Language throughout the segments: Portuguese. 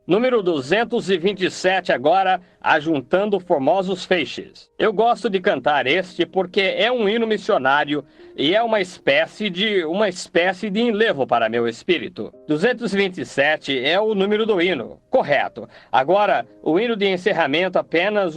Número 227 agora, Ajuntando Formosos Feixes. Eu gosto de cantar este porque é um hino missionário e é uma espécie de enlevo para meu espírito. 227 é o número do hino, correto. Agora, o hino de encerramento apenas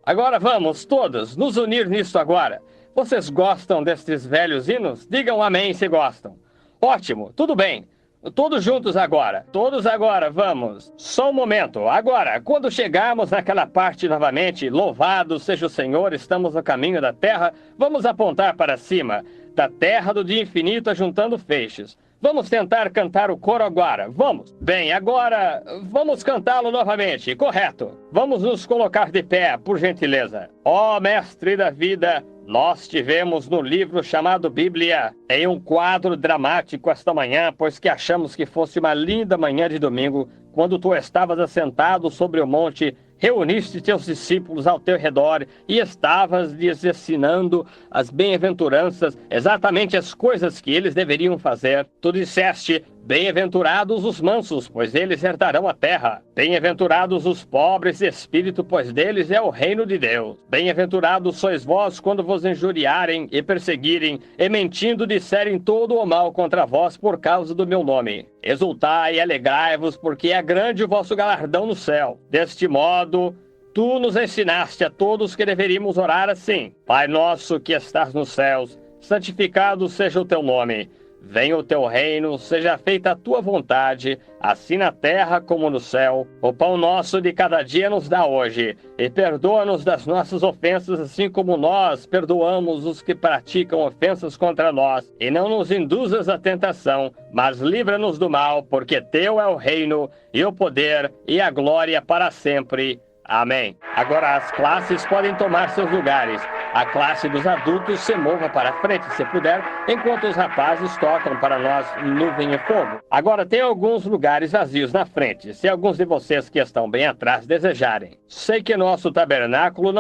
Agora vamos todos nos unir nisto agora. Vocês gostam destes velhos hinos? Digam amém se gostam. Ótimo, tudo bem. Todos juntos agora. Todos agora, vamos. Só um momento. Agora, quando chegarmos naquela parte novamente, louvado seja o Senhor, estamos no caminho da terra, vamos apontar para cima. Da terra do dia infinito, ajuntando feixes. Vamos tentar cantar o coro agora. Vamos. Bem, agora vamos cantá-lo novamente. Correto. Vamos nos colocar de pé, por gentileza. Ó Mestre da vida, nós tivemos no livro chamado Bíblia em um quadro dramático esta manhã, pois que achamos que fosse uma linda manhã de domingo, quando tu estavas assentado sobre o monte, reuniste teus discípulos ao teu redor e estavas lhes ensinando as bem-aventuranças, exatamente as coisas que eles deveriam fazer. Tu disseste: bem-aventurados os mansos, pois eles herdarão a terra. Bem-aventurados os pobres de espírito, pois deles é o reino de Deus. Bem-aventurados sois vós quando vos injuriarem e perseguirem, e mentindo disserem todo o mal contra vós por causa do meu nome. Exultai e alegrai-vos, porque é grande o vosso galardão no céu. Deste modo, tu nos ensinaste a todos que deveríamos orar assim: Pai nosso que estás nos céus, santificado seja o teu nome. Venha o teu reino, seja feita a tua vontade, assim na terra como no céu. O pão nosso de cada dia nos dá hoje, e perdoa-nos das nossas ofensas, assim como nós perdoamos os que praticam ofensas contra nós. E não nos induzas à tentação, mas livra-nos do mal, porque teu é o reino, e o poder, e a glória para sempre. Amém. Agora as classes podem tomar seus lugares. A classe dos adultos se mova para frente, se puder, enquanto os rapazes tocam para nós Nuvem e Fogo. Agora tem alguns lugares vazios na frente, se alguns de vocês que estão bem atrás desejarem. Sei que nosso tabernáculo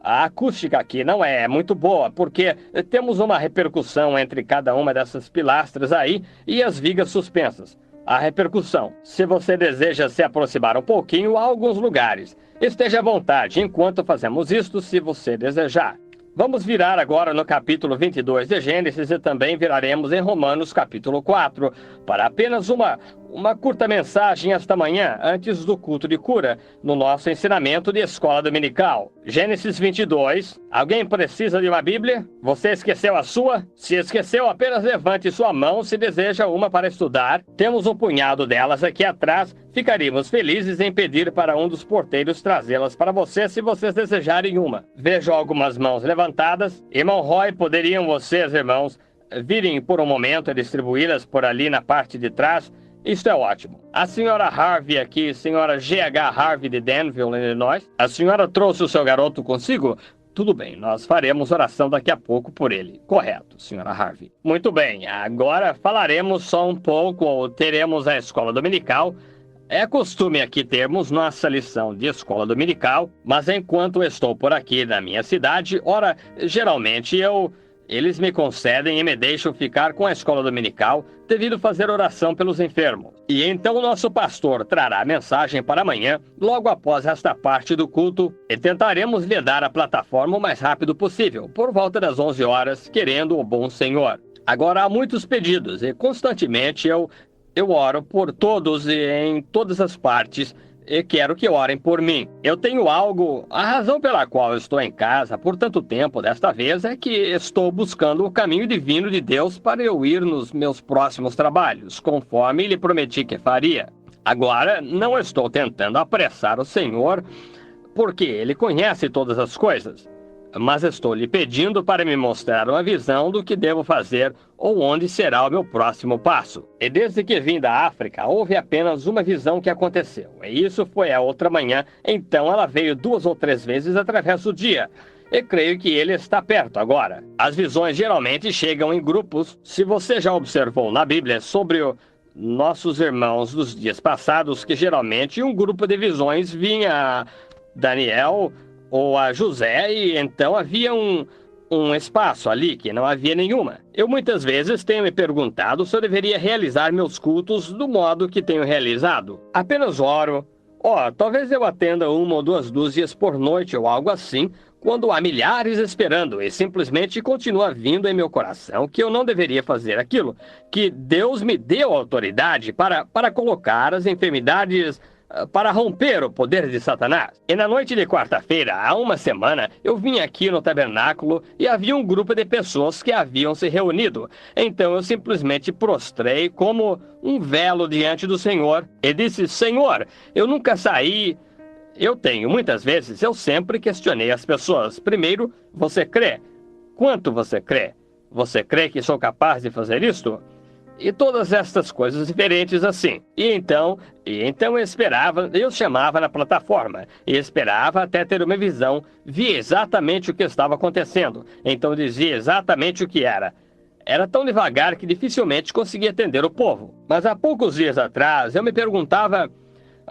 a acústica aqui não é muito boa, porque temos uma repercussão entre cada uma dessas pilastras aí e as vigas suspensas. A repercussão. Se você deseja se aproximar um pouquinho, há alguns lugares. Esteja à vontade enquanto fazemos isto, se você desejar. Vamos virar agora no capítulo 22 de Gênesis e também viraremos em Romanos capítulo 4, para apenas uma curta mensagem esta manhã, antes do culto de cura, no nosso ensinamento de escola dominical. Gênesis 22. Alguém precisa de uma Bíblia? Você esqueceu a sua? Se esqueceu, apenas levante sua mão se deseja uma para estudar. Temos um punhado delas aqui atrás. Ficaríamos felizes em pedir para um dos porteiros trazê-las para você, se vocês desejarem uma. Vejo algumas mãos levantadas. Irmão Roy, poderiam vocês, irmãos, virem por um momento e distribuí-las por ali na parte de trás? Isto é ótimo. A senhora Harvey aqui, senhora G.H. Harvey de Danville, Illinois. A senhora trouxe o seu garoto consigo? Tudo bem, nós faremos oração daqui a pouco por ele. Correto, senhora Harvey. Muito bem, agora falaremos só um pouco, ou teremos a escola dominical. É costume aqui termos nossa lição de escola dominical, mas enquanto estou por aqui na minha cidade, ora, geralmente eles me concedem e me deixam ficar com a escola dominical devido fazer oração pelos enfermos. E então o nosso pastor trará a mensagem para amanhã, logo após esta parte do culto, e tentaremos lhe dar a plataforma o mais rápido possível, por volta das 11 horas, querendo o bom Senhor. Agora há muitos pedidos e constantemente eu oro por todos e em todas as partes, e quero que orem por mim. Eu tenho a razão pela qual eu estou em casa por tanto tempo desta vez é que estou buscando o caminho divino de Deus para eu ir nos meus próximos trabalhos, conforme lhe prometi que faria. Agora, não estou tentando apressar o Senhor, porque Ele conhece todas as coisas, mas estou lhe pedindo para me mostrar uma visão do que devo fazer ou onde será o meu próximo passo. E desde que vim da África, houve apenas uma visão que aconteceu. E isso foi a outra manhã, então ela veio 2 ou 3 vezes através do dia. E creio que ele está perto agora. As visões geralmente chegam em grupos. Se você já observou na Bíblia sobre nossos irmãos dos dias passados, que geralmente um grupo de visões vinha a Daniel ou a José, e então havia um espaço ali que não havia nenhuma. Eu muitas vezes tenho me perguntado se eu deveria realizar meus cultos do modo que tenho realizado. Apenas oro. Talvez eu atenda 1 ou 2 dúzias por noite ou algo assim, quando há milhares esperando e simplesmente continua vindo em meu coração que eu não deveria fazer aquilo, que Deus me deu autoridade para colocar as enfermidades, para romper o poder de Satanás. E na noite de quarta-feira, há uma semana, eu vim aqui no tabernáculo e havia um grupo de pessoas que haviam se reunido. Então eu simplesmente prostrei como um velo diante do Senhor e disse: Senhor, eu nunca saí. Muitas vezes, eu sempre questionei as pessoas. Primeiro, você crê? Quanto você crê? Você crê que sou capaz de fazer isto? E todas estas coisas diferentes assim. E então eu chamava na plataforma, e esperava até ter uma visão, via exatamente o que estava acontecendo, então dizia exatamente o que era. Era tão devagar que dificilmente conseguia atender o povo. Mas há poucos dias atrás, eu me perguntava,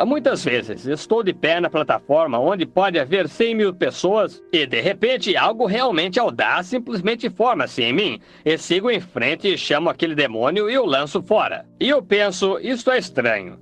muitas vezes, estou de pé na plataforma onde pode haver 100.000 pessoas e, de repente, algo realmente audaz simplesmente forma-se em mim. E sigo em frente e chamo aquele demônio e o lanço fora. E eu penso, isto é estranho.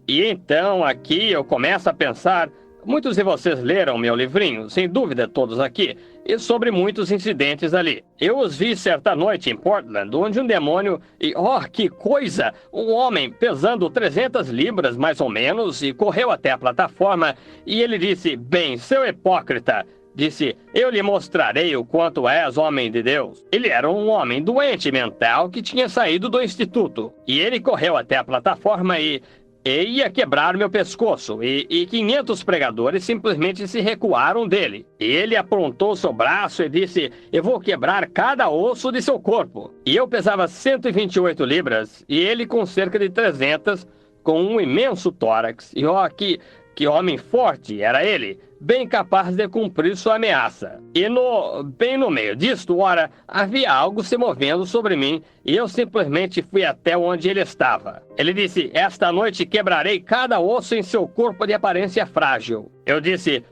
E então, aqui eu começo a pensar, muitos de vocês leram meu livrinho, sem dúvida todos aqui, e sobre muitos incidentes ali. Eu os vi certa noite em Portland, onde um demônio, e que coisa! Um homem pesando 300 libras mais ou menos, e correu até a plataforma, e ele disse, bem, seu hipócrita, disse, eu lhe mostrarei o quanto és homem de Deus. Ele era um homem doente mental que tinha saído do instituto, e ele correu até a plataforma e ia quebrar meu pescoço, e 500 pregadores simplesmente se recuaram dele. Ele aprontou seu braço e disse, eu vou quebrar cada osso de seu corpo. E eu pesava 128 libras, e ele com cerca de 300, com um imenso tórax. E que homem forte era ele, bem capaz de cumprir sua ameaça. E bem no meio disto, havia algo se movendo sobre mim, e eu simplesmente fui até onde ele estava. Ele disse, esta noite quebrarei cada osso em seu corpo de aparência frágil. Eu disse,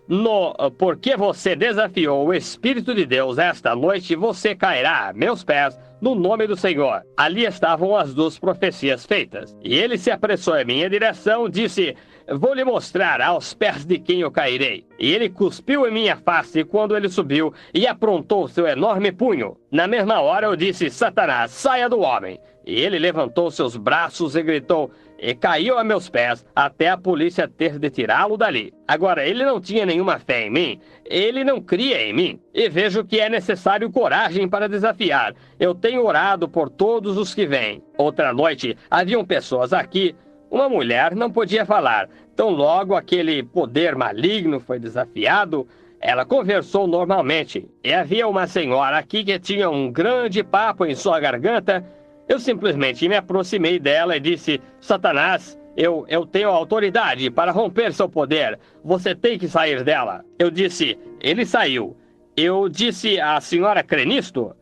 porque você desafiou o Espírito de Deus esta noite, você cairá a meus pés, no nome do Senhor. Ali estavam as 2 profecias feitas. E ele se apressou em minha direção, disse, vou lhe mostrar aos pés de quem eu cairei. E ele cuspiu em minha face quando ele subiu e aprontou seu enorme punho. Na mesma hora eu disse, Satanás, saia do homem. E ele levantou seus braços e gritou, e caiu a meus pés, até a polícia ter de tirá-lo dali. Agora, ele não tinha nenhuma fé em mim, ele não cria em mim, e vejo que é necessário coragem para desafiar. Eu tenho orado por todos os que vêm. Outra noite, haviam pessoas aqui, uma mulher não podia falar. Tão logo aquele poder maligno foi desafiado, ela conversou normalmente, e havia uma senhora aqui que tinha um grande papo em sua garganta. Eu simplesmente me aproximei dela e disse, Satanás, eu tenho autoridade para romper seu poder. Você tem que sair dela. Eu disse, ele saiu. Eu disse, a senhora crê nisto?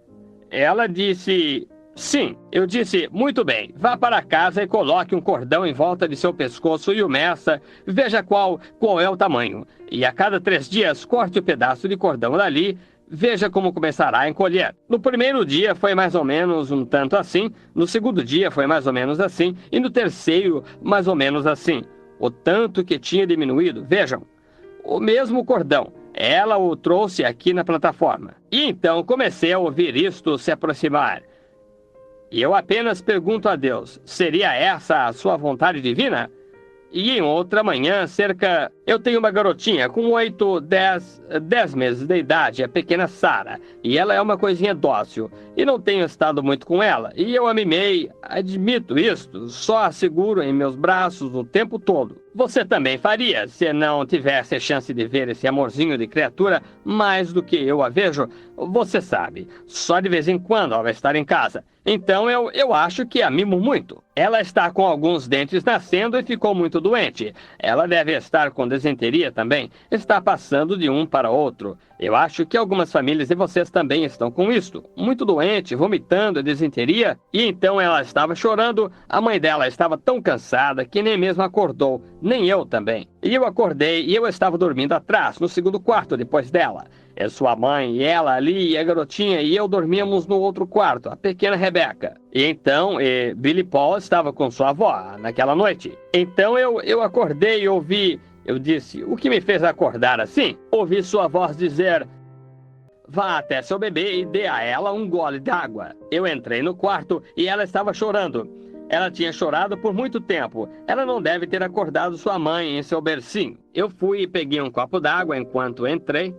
Ela disse, sim. Eu disse, muito bem, vá para casa e coloque um cordão em volta de seu pescoço e o meça, veja qual é o tamanho. E a cada 3 dias, corte o pedaço de cordão dali, veja como começará a encolher. No primeiro dia foi mais ou menos um tanto assim, no segundo dia foi mais ou menos assim, e no terceiro mais ou menos assim. O tanto que tinha diminuído, vejam, o mesmo cordão. Ela o trouxe aqui na plataforma. E então comecei a ouvir isto se aproximar. E eu apenas pergunto a Deus, seria essa a sua vontade divina? E em outra manhã, eu tenho uma garotinha com 10 meses de idade, a pequena Sarah, e ela é uma coisinha dócil, e não tenho estado muito com ela, e eu a mimei, admito isto, só a seguro em meus braços o tempo todo. Você também faria, se não tivesse a chance de ver esse amorzinho de criatura mais do que eu a vejo, você sabe, só de vez em quando ela vai estar em casa. Então eu acho que a mimo muito. Ela está com alguns dentes nascendo e ficou muito doente. Ela deve estar com desenteria também. Está passando de um para outro. Eu acho que algumas famílias de vocês também estão com isto. Muito doente, vomitando, desenteria. E então ela estava chorando. A mãe dela estava tão cansada que nem mesmo acordou. Nem eu também. E eu acordei e eu estava dormindo atrás, no segundo quarto depois dela. É sua mãe e ela ali, e a garotinha e eu dormíamos no outro quarto, a pequena Rebeca. E então, Billy Paul estava com sua avó naquela noite. Então eu acordei e ouvi, eu disse, o que me fez acordar assim? Ouvi sua voz dizer: vá até seu bebê e dê a ela um gole d'água. Eu entrei no quarto e ela estava chorando. Ela tinha chorado por muito tempo. Ela não deve ter acordado sua mãe em seu bercinho. Eu fui e peguei um copo d'água enquanto entrei.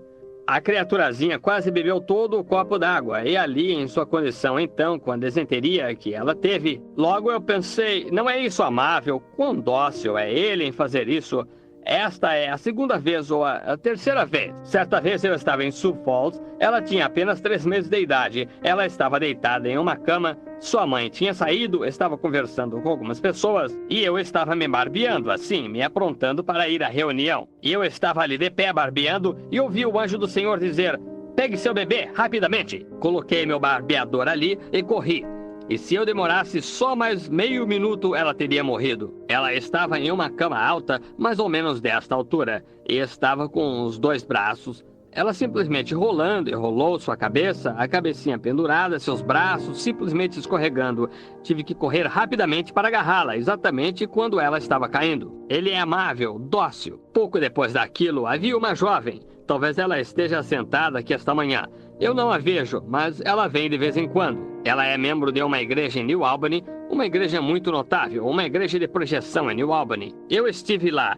A criaturazinha quase bebeu todo o copo d'água. E ali, em sua condição então, com a desenteria que ela teve, logo eu pensei, não é isso amável? Quão dócil é ele em fazer isso? Esta é a segunda vez ou a terceira vez. Certa vez eu estava em Sioux Falls. Ela tinha apenas 3 meses de idade. Ela estava deitada em uma cama. Sua mãe tinha saído, estava conversando com algumas pessoas e eu estava me barbeando, assim, me aprontando para ir à reunião. E eu estava ali de pé barbeando e ouvi o anjo do Senhor dizer: pegue seu bebê, rapidamente. Coloquei meu barbeador ali e corri. E se eu demorasse só mais meio minuto, ela teria morrido. Ela estava em uma cama alta, mais ou menos desta altura, e estava com os 2 braços. Ela simplesmente rolando e rolou sua cabeça, a cabecinha pendurada, seus braços simplesmente escorregando. Tive que correr rapidamente para agarrá-la, exatamente quando ela estava caindo. Ele é amável, dócil. Pouco depois daquilo, havia uma jovem. Talvez ela esteja sentada aqui esta manhã. Eu não a vejo, mas ela vem de vez em quando. Ela é membro de uma igreja em New Albany, uma igreja muito notável, uma igreja de projeção em New Albany. Eu estive lá.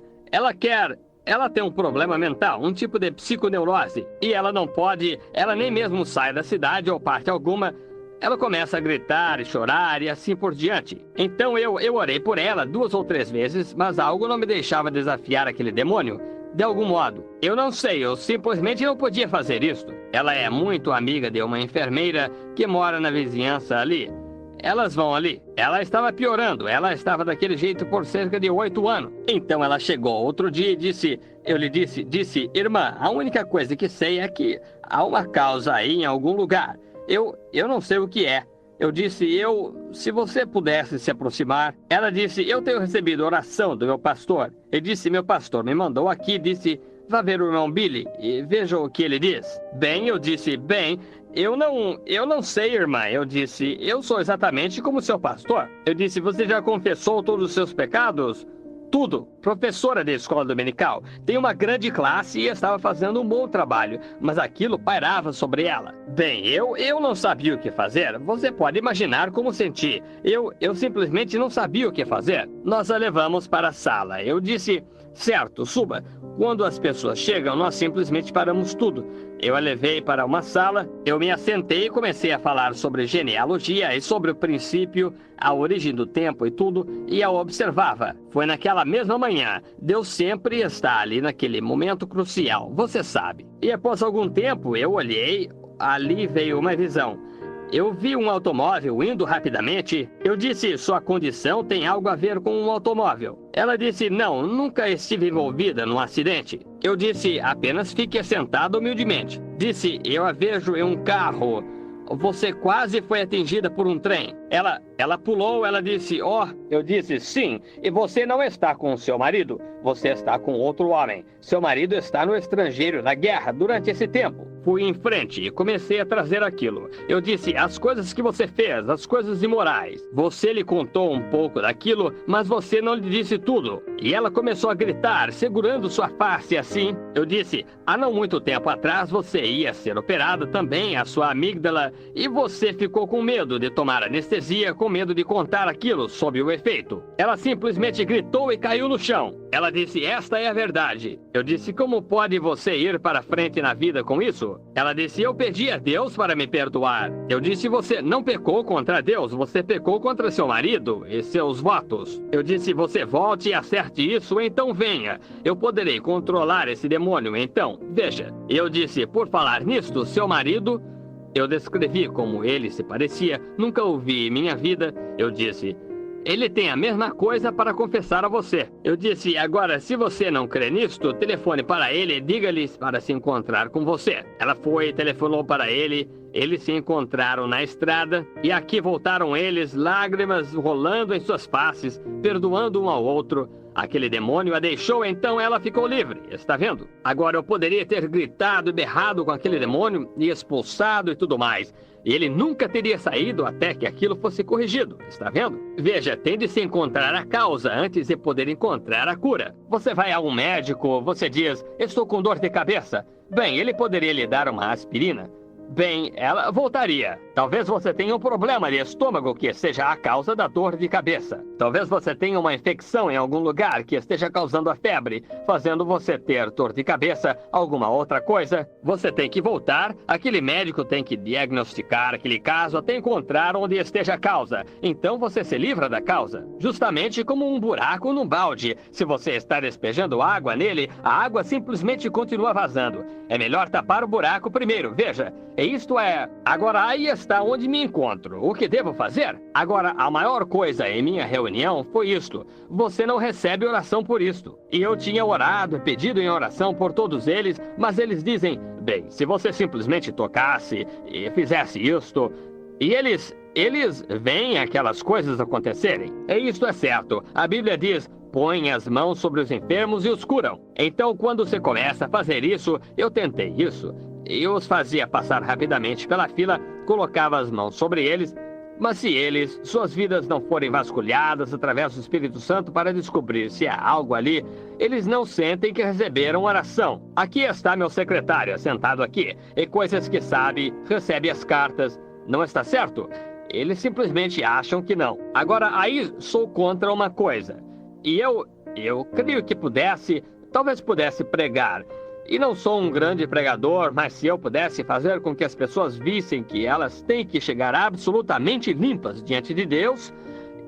Ela tem um problema mental, um tipo de psiconeurose, e ela não pode, ela nem mesmo sai da cidade ou parte alguma. Ela começa a gritar e chorar e assim por diante. Então eu orei por ela 2 ou 3 vezes, mas algo não me deixava desafiar aquele demônio. De algum modo. Eu não sei, eu simplesmente não podia fazer isso. Ela é muito amiga de uma enfermeira que mora na vizinhança ali. Elas vão ali. Ela estava piorando, ela estava daquele jeito por cerca de 8 anos. Então ela chegou outro dia e disse, irmã, a única coisa que sei é que há uma causa aí em algum lugar. Eu não sei o que é. Eu disse, se você pudesse se aproximar. Ela disse, eu tenho recebido oração do meu pastor. Ele disse, meu pastor me mandou aqui, disse, vá ver o irmão Billy e veja o que ele diz. Bem, eu disse, eu não sei, irmã. Eu disse, eu sou exatamente como seu pastor. Eu disse, você já confessou todos os seus pecados? Tudo. Professora de escola dominical. Tem uma grande classe e estava fazendo um bom trabalho, mas aquilo pairava sobre ela. Bem, eu não sabia o que fazer. Você pode imaginar como senti. Eu simplesmente não sabia o que fazer. Nós a levamos para a sala. Eu disse, certo, suba. Quando as pessoas chegam, nós simplesmente paramos tudo. Eu a levei para uma sala, eu me assentei e comecei a falar sobre genealogia e sobre o princípio, a origem do tempo e tudo, e a observava. Foi naquela mesma manhã. Deus sempre está ali naquele momento crucial, você sabe. E após algum tempo, eu olhei, ali veio uma visão. Eu vi um automóvel indo rapidamente. Eu disse, sua condição tem algo a ver com um automóvel. Ela disse, não, nunca estive envolvida num acidente. Eu disse, apenas fique sentado humildemente. Disse, eu a vejo em um carro. Você quase foi atingida por um trem. Ela pulou, ela disse, eu disse, sim, e você não está com o seu marido, você está com outro homem. Seu marido está no estrangeiro, na guerra, durante esse tempo. Fui em frente e comecei a trazer aquilo. Eu disse, as coisas que você fez, as coisas imorais. Você lhe contou um pouco daquilo, mas você não lhe disse tudo. E ela começou a gritar, segurando sua face assim. Eu disse, há não muito tempo atrás você ia ser operada também, a sua amígdala, e você ficou com medo de tomar anestesia, com medo de contar aquilo sob o efeito. Ela simplesmente gritou e caiu no chão. Ela disse, esta é a verdade. Eu disse, como pode você ir para frente na vida com isso? Ela disse, eu pedi a Deus para me perdoar. Eu disse, você não pecou contra Deus, você pecou contra seu marido e seus votos. Eu disse, você volte e acerte isso, então venha. Eu poderei controlar esse demônio, então, veja. Eu disse, por falar nisto, seu marido... Eu descrevi como ele se parecia, nunca o vi em minha vida. Eu disse, ele tem a mesma coisa para confessar a você. Eu disse, agora, se você não crê nisto, telefone para ele e diga-lhe para se encontrar com você. Ela foi e telefonou para ele, eles se encontraram na estrada, e aqui voltaram eles, lágrimas rolando em suas faces, perdoando um ao outro. Aquele demônio a deixou, então ela ficou livre, está vendo? Agora eu poderia ter gritado e berrado com aquele demônio e expulsado e tudo mais. E ele nunca teria saído até que aquilo fosse corrigido, está vendo? Veja, tem de se encontrar a causa antes de poder encontrar a cura. Você vai a um médico, você diz, estou com dor de cabeça. Bem, ele poderia lhe dar uma aspirina. Bem, ela voltaria. Talvez você tenha um problema de estômago que seja a causa da dor de cabeça. Talvez você tenha uma infecção em algum lugar que esteja causando a febre, fazendo você ter dor de cabeça, alguma outra coisa. Você tem que voltar, aquele médico tem que diagnosticar aquele caso até encontrar onde esteja a causa. Então você se livra da causa. Justamente como um buraco num balde. Se você está despejando água nele, a água simplesmente continua vazando. É melhor tapar o buraco primeiro, veja. E isto é... Agora aí está onde me encontro. O que devo fazer? Agora, a maior coisa em minha reunião foi isto. Você não recebe oração por isto. E eu tinha orado e pedido em oração por todos eles, mas eles dizem, bem, se você simplesmente tocasse e fizesse isto... E eles veem aquelas coisas acontecerem. E isto é certo. A Bíblia diz... Põe as mãos sobre os enfermos e os curam. Então, quando você começa a fazer isso, eu tentei isso. Eu os fazia passar rapidamente pela fila, colocava as mãos sobre eles, mas se suas vidas não forem vasculhadas através do Espírito Santo para descobrir se há algo ali, eles não sentem que receberam oração. Aqui está meu secretário, sentado aqui, e coisas que sabe, recebe as cartas. Não está certo? Eles simplesmente acham que não. Agora, aí sou contra uma coisa. E eu creio que talvez pudesse pregar. E não sou um grande pregador, mas se eu pudesse fazer com que as pessoas vissem que elas têm que chegar absolutamente limpas diante de Deus,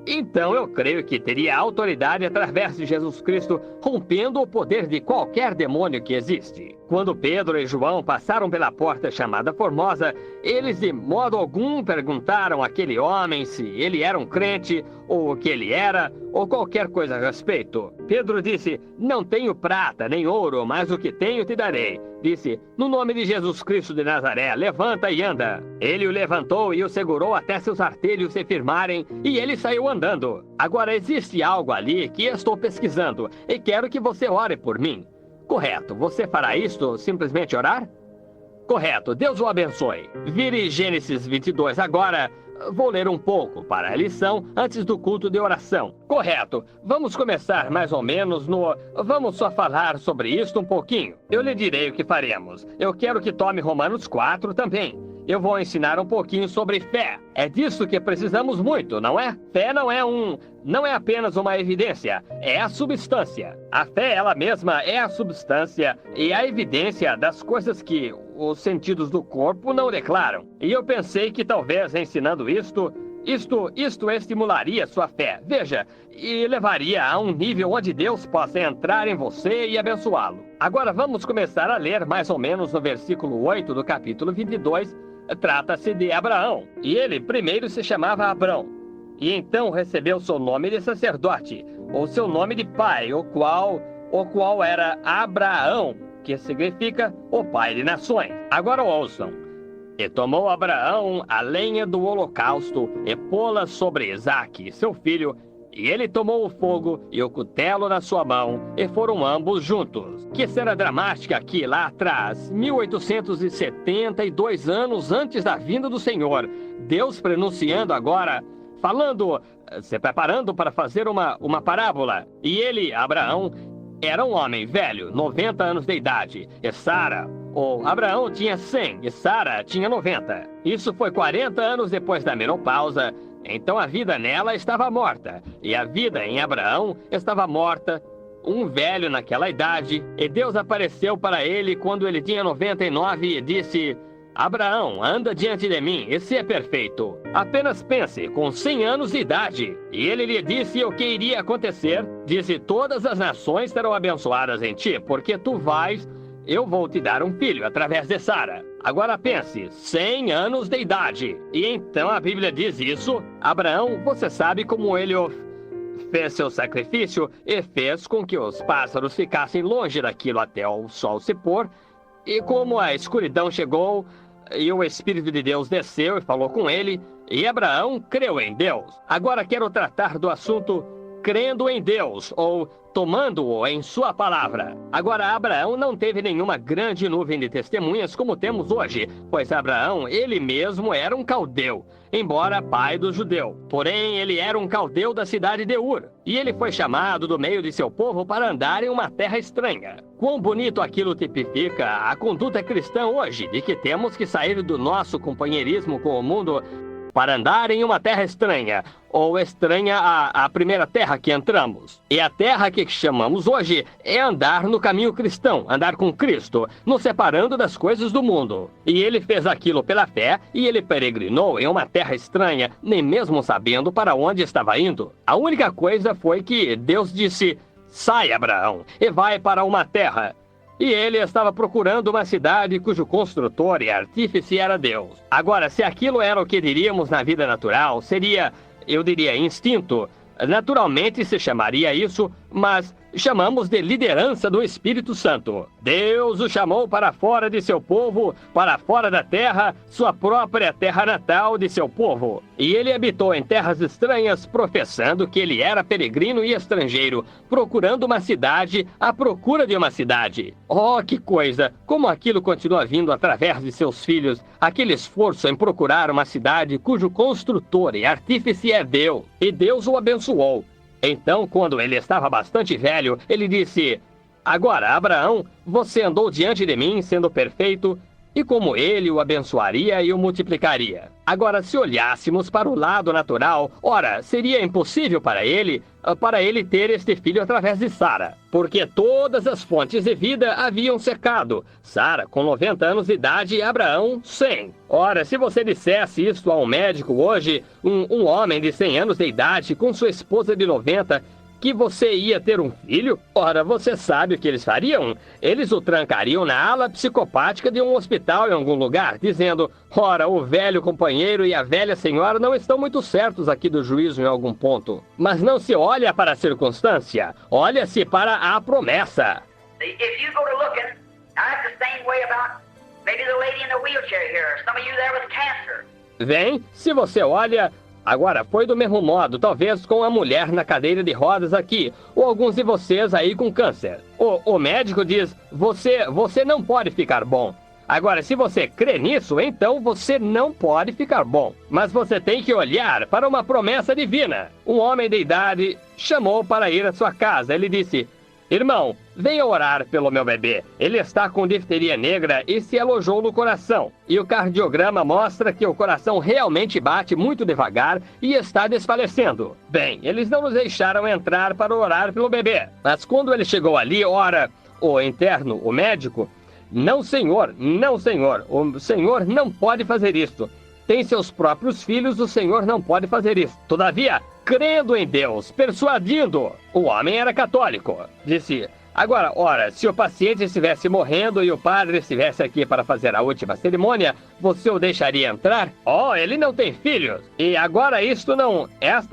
então eu creio que teria autoridade através de Jesus Cristo, rompendo o poder de qualquer demônio que existe. Quando Pedro e João passaram pela porta chamada Formosa, eles de modo algum perguntaram àquele homem se ele era um crente, ou o que ele era, ou qualquer coisa a respeito. Pedro disse, não tenho prata nem ouro, mas o que tenho te darei. Disse, no nome de Jesus Cristo de Nazaré, levanta e anda. Ele o levantou e o segurou até seus artelhos se firmarem, e ele saiu andando. Agora existe algo ali que estou pesquisando, e quero que você ore por mim. Correto, você fará isto, simplesmente orar? Correto, Deus o abençoe. Vire Gênesis 22 agora. Vou ler um pouco para a lição antes do culto de oração. Correto. Vamos começar mais ou menos Vamos só falar sobre isto um pouquinho. Eu lhe direi o que faremos. Eu quero que tome Romanos 4 também. Eu vou ensinar um pouquinho sobre fé. É disso que precisamos muito, não é? Fé não é apenas uma evidência, é a substância. A fé ela mesma é a substância e a evidência das coisas que os sentidos do corpo não declaram. E eu pensei que talvez ensinando isto estimularia sua fé, veja, e levaria a um nível onde Deus possa entrar em você e abençoá-lo. Agora vamos começar a ler mais ou menos no versículo 8 do capítulo 22, trata-se de Abraão, e ele primeiro se chamava Abrão, e então recebeu seu nome de sacerdote, ou seu nome de pai, o qual era Abraão, que significa o pai de nações. Agora ouçam. E tomou Abraão a lenha do holocausto e pô-la sobre Isaque, seu filho, e ele tomou o fogo e o cutelo na sua mão, e foram ambos juntos. Que cena dramática aqui, lá atrás, 1872 anos antes da vinda do Senhor. Deus pronunciando agora, falando, se preparando para fazer uma parábola. E ele, Abraão, era um homem velho, 90 anos de idade, e Sara... Abraão tinha 100 e Sara tinha 90. Isso foi 40 anos depois da menopausa, então a vida nela estava morta, e a vida em Abraão estava morta, um velho naquela idade, e Deus apareceu para ele quando ele tinha 99 e disse, Abraão, anda diante de mim, e se é perfeito. Apenas pense, com 100 anos de idade. E ele lhe disse o que iria acontecer. Disse, todas as nações serão abençoadas em ti, porque eu vou te dar um filho através de Sara. Agora pense, 100 anos de idade. E então a Bíblia diz isso. Abraão, você sabe como ele fez seu sacrifício e fez com que os pássaros ficassem longe daquilo até o sol se pôr. E como a escuridão chegou e o Espírito de Deus desceu e falou com ele, e Abraão creu em Deus. Agora quero tratar do assunto crendo em Deus, ou tomando-o em sua palavra. Agora, Abraão não teve nenhuma grande nuvem de testemunhas como temos hoje, pois Abraão, ele mesmo era um caldeu, embora pai do judeu. Porém, ele era um caldeu da cidade de Ur, e ele foi chamado do meio de seu povo para andar em uma terra estranha. Quão bonito aquilo tipifica a conduta cristã hoje, de que temos que sair do nosso companheirismo com o mundo para andar em uma terra estranha, ou estranha à primeira terra que entramos. E a terra que chamamos hoje é andar no caminho cristão, andar com Cristo, nos separando das coisas do mundo. E ele fez aquilo pela fé, e ele peregrinou em uma terra estranha, nem mesmo sabendo para onde estava indo. A única coisa foi que Deus disse: sai, Abraão, e vai para uma terra. E ele estava procurando uma cidade cujo construtor e artífice era Deus. Agora, se aquilo era o que diríamos na vida natural, seria, eu diria, instinto. Naturalmente se chamaria isso, mas chamamos de liderança do Espírito Santo. Deus o chamou para fora de seu povo, para fora da terra, sua própria terra natal de seu povo. E ele habitou em terras estranhas, professando que ele era peregrino e estrangeiro, procurando uma cidade, à procura de uma cidade. Oh, que coisa! Como aquilo continua vindo através de seus filhos, aquele esforço em procurar uma cidade cujo construtor e artífice é Deus. E Deus o abençoou. Então, quando ele estava bastante velho, ele disse: agora, Abraão, você andou diante de mim sendo perfeito, e como ele o abençoaria e o multiplicaria. Agora, se olhássemos para o lado natural, ora, seria impossível para ele ter este filho através de Sara, porque todas as fontes de vida haviam secado. Sara, com 90 anos de idade, e Abraão, 100. Ora, se você dissesse isso a um médico hoje, um homem de 100 anos de idade, com sua esposa de 90, que você ia ter um filho? Ora, você sabe o que eles fariam? Eles o trancariam na ala psicopática de um hospital em algum lugar, dizendo: ora, o velho companheiro e a velha senhora não estão muito certos aqui do juízo em algum ponto. Mas não se olha para a circunstância, olha-se para a promessa. If you go to looking, that's the same way about maybe the lady in the wheelchair here, or some of you there with cancer. Vem, se você olha... Agora, foi do mesmo modo, talvez com a mulher na cadeira de rodas aqui, ou alguns de vocês aí com câncer. O médico diz: você não pode ficar bom. Agora, se você crê nisso, então você não pode ficar bom. Mas você tem que olhar para uma promessa divina. Um homem de idade chamou para ir à sua casa. Ele disse: irmão, venha orar pelo meu bebê. Ele está com difteria negra e se alojou no coração. E o cardiograma mostra que o coração realmente bate muito devagar e está desfalecendo. Bem, eles não nos deixaram entrar para orar pelo bebê. Mas quando ele chegou ali, ora, o interno, o médico, não senhor, não senhor, o senhor não pode fazer isso. Tem seus próprios filhos, o senhor não pode fazer isso. Todavia, crendo em Deus, persuadindo, o homem era católico. Disse: agora, ora, se o paciente estivesse morrendo e o padre estivesse aqui para fazer a última cerimônia, você o deixaria entrar? Oh, ele não tem filhos. E agora esta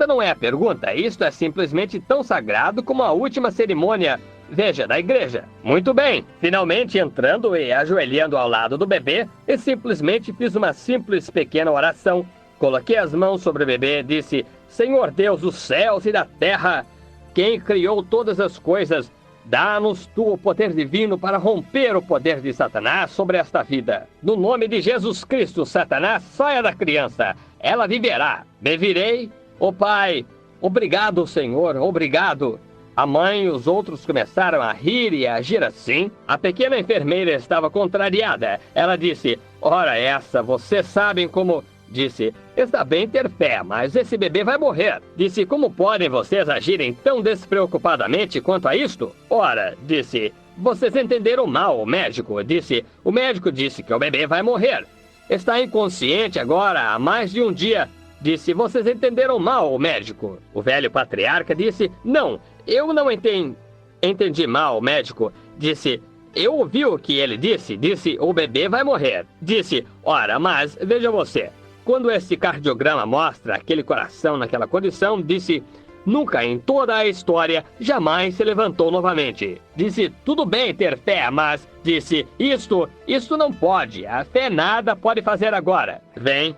não é a pergunta, isto é simplesmente tão sagrado como a última cerimônia, veja, da igreja. Muito bem, finalmente entrando e ajoelhando ao lado do bebê, e simplesmente fiz uma simples pequena oração. Coloquei as mãos sobre o bebê e disse: Senhor Deus dos céus e da terra, quem criou todas as coisas, dá-nos tu o poder divino para romper o poder de Satanás sobre esta vida. No nome de Jesus Cristo, Satanás, saia da criança, ela viverá. Me virei: ó Pai, obrigado, Senhor, obrigado. A mãe e os outros começaram a rir e a agir assim. A pequena enfermeira estava contrariada. Ela disse: ora essa, vocês sabem como... Disse: está bem ter fé, mas esse bebê vai morrer. Disse: como podem vocês agirem tão despreocupadamente quanto a isto? Ora, disse, vocês entenderam mal o médico. Disse: o médico disse que o bebê vai morrer. Está inconsciente agora há mais de um dia. Disse: vocês entenderam mal o médico. O velho patriarca disse: não, eu não entendi mal o médico. Disse: eu ouvi o que ele disse. Disse: o bebê vai morrer. Disse: ora, mas veja você, quando esse cardiograma mostra aquele coração naquela condição, disse, nunca em toda a história jamais se levantou novamente. Disse: tudo bem ter fé, mas, disse, isto não pode, a fé nada pode fazer agora. Vem.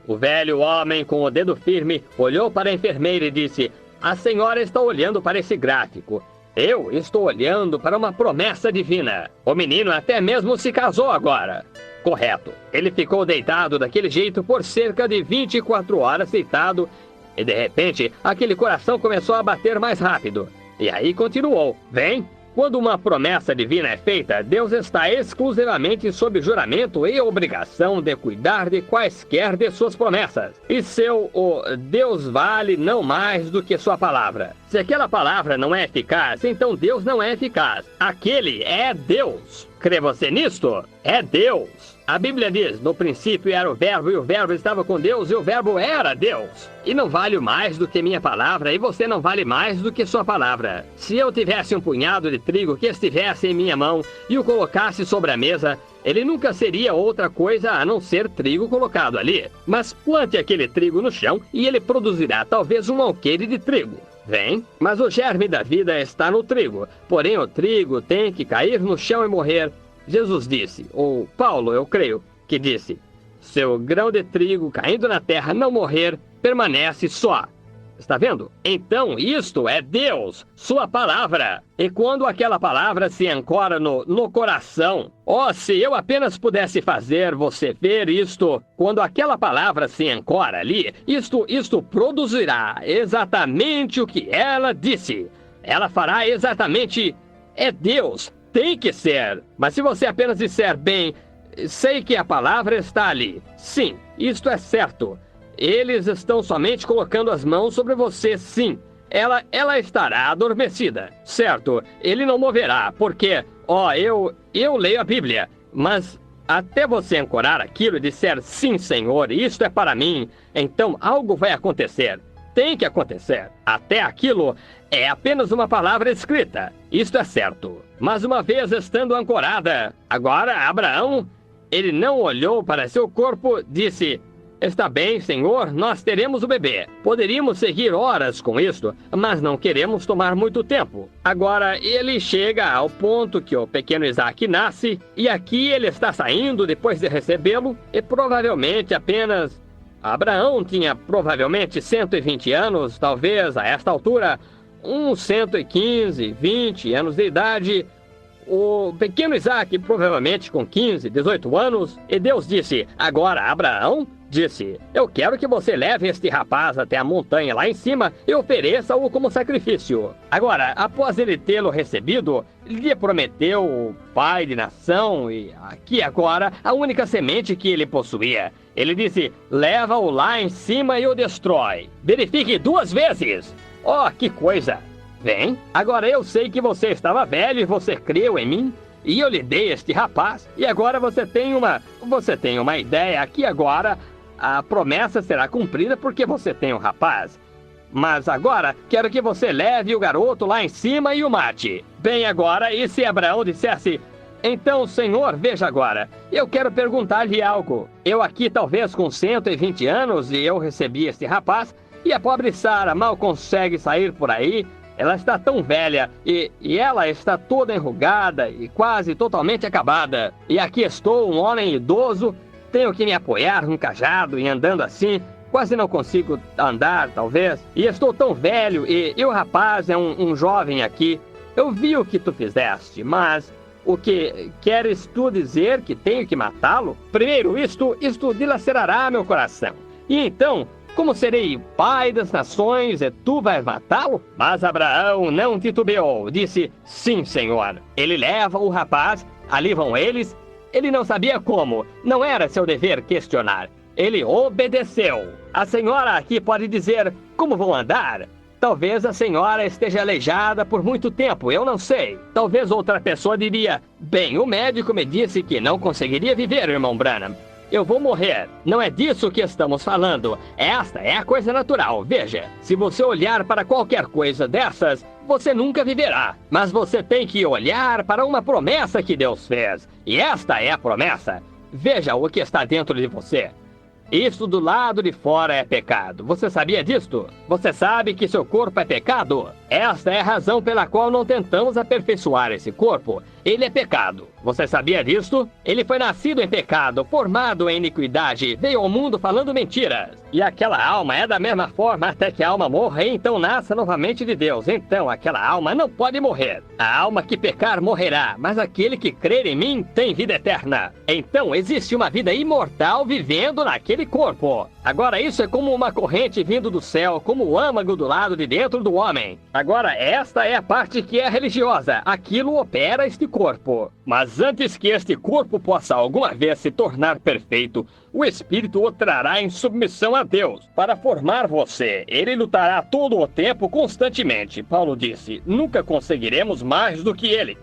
O velho homem com o dedo firme olhou para a enfermeira e disse: A senhora está olhando para esse gráfico. Eu estou olhando para uma promessa divina. O menino até mesmo se casou agora. Correto. Ele ficou deitado daquele jeito por cerca de 24 horas deitado e de repente aquele coração começou a bater mais rápido. E aí continuou. Vem? Quando uma promessa divina é feita, Deus está exclusivamente sob juramento e obrigação de cuidar de quaisquer de suas promessas. E o Deus vale não mais do que sua palavra. Se aquela palavra não é eficaz, então Deus não é eficaz. Aquele é Deus. Crê você nisto? É Deus. A Bíblia diz, no princípio era o verbo, e o verbo estava com Deus, e o verbo era Deus. E não vale mais do que minha palavra, e você não vale mais do que sua palavra. Se eu tivesse um punhado de trigo que estivesse em minha mão, e o colocasse sobre a mesa, ele nunca seria outra coisa a não ser trigo colocado ali. Mas plante aquele trigo no chão, e ele produzirá talvez um alqueire de trigo. Vem, mas o germe da vida está no trigo, porém o trigo tem que cair no chão e morrer. Jesus disse, ou Paulo, eu creio, que disse, seu grão de trigo caindo na terra não morrer, permanece só. Está vendo? Então isto é Deus, sua palavra. E quando aquela palavra se ancora no coração, se eu apenas pudesse fazer você ver isto, quando aquela palavra se ancora ali, isto produzirá exatamente o que ela disse. Ela fará exatamente, é Deus. Tem que ser. Mas se você apenas disser, bem, sei que a palavra está ali. Sim, isto é certo. Eles estão somente colocando as mãos sobre você, sim. Ela estará adormecida. Certo, ele não moverá, porque, eu leio a Bíblia, mas até você ancorar aquilo e disser, sim, Senhor, isto é para mim, então algo vai acontecer. Tem que acontecer. Até aquilo é apenas uma palavra escrita. Isto é certo. Mas uma vez estando ancorada, agora Abraão, ele não olhou para seu corpo, disse, está bem, Senhor, nós teremos o bebê. Poderíamos seguir horas com isto, mas não queremos tomar muito tempo. Agora, ele chega ao ponto que o pequeno Isaac nasce, e aqui ele está saindo depois de recebê-lo, e provavelmente apenas... Abraão tinha provavelmente 120 anos, talvez a esta altura, uns 115, 20 anos de idade. O pequeno Isaac provavelmente com 15, 18 anos. E Deus disse, agora Abraão, disse, eu quero que você leve este rapaz até a montanha lá em cima e ofereça-o como sacrifício. Agora, após ele tê-lo recebido, lhe prometeu o pai de nação e aqui agora a única semente que ele possuía. Ele disse, leva-o lá em cima e o destrói. Verifique 2 vezes. Que coisa. Vem, agora eu sei que você estava velho e você creu em mim. E eu lhe dei este rapaz. E agora você tem uma ideia. Aqui agora a promessa será cumprida porque você tem um rapaz. Mas agora quero que você leve o garoto lá em cima e o mate. Bem agora, e se Abraão dissesse... Então, Senhor, veja agora, eu quero perguntar-lhe algo. Eu aqui talvez com 120 anos e eu recebi este rapaz, e a pobre Sara mal consegue sair por aí. Ela está tão velha e ela está toda enrugada e quase totalmente acabada. E aqui estou, um homem idoso, tenho que me apoiar num cajado e andando assim, quase não consigo andar, talvez. E estou tão velho e o rapaz é um jovem aqui. Eu vi o que tu fizeste, mas... O que queres tu dizer que tenho que matá-lo? Primeiro, isto dilacerará meu coração. E então, como serei pai das nações e tu vais matá-lo? Mas Abraão não titubeou, disse, sim, Senhor. Ele leva o rapaz, ali vão eles. Ele não sabia como, não era seu dever questionar. Ele obedeceu. A senhora aqui pode dizer, como vão andar? Talvez a senhora esteja aleijada por muito tempo, eu não sei. Talvez outra pessoa diria, bem, o médico me disse que não conseguiria viver, irmão Branham. Eu vou morrer. Não é disso que estamos falando. Esta é a coisa natural. Veja, se você olhar para qualquer coisa dessas, você nunca viverá. Mas você tem que olhar para uma promessa que Deus fez. E esta é a promessa. Veja o que está dentro de você. Isso do lado de fora é pecado. Você sabia disto? Você sabe que seu corpo é pecado? Esta é a razão pela qual não tentamos aperfeiçoar esse corpo. Ele é pecado. Você sabia disso? Ele foi nascido em pecado, formado em iniquidade, veio ao mundo falando mentiras. E aquela alma é da mesma forma até que a alma morra e então nasça novamente de Deus. Então aquela alma não pode morrer. A alma que pecar morrerá, mas aquele que crer em mim tem vida eterna. Então existe uma vida imortal vivendo naquele corpo. Agora isso é como uma corrente vindo do céu, como o âmago do lado de dentro do homem. Agora esta é a parte que é religiosa. Aquilo opera este corpo. Mas antes que este corpo possa alguma vez se tornar perfeito, o Espírito o trará em submissão a Deus para formar você. Ele lutará todo o tempo constantemente. Paulo disse, nunca conseguiremos mais do que ele.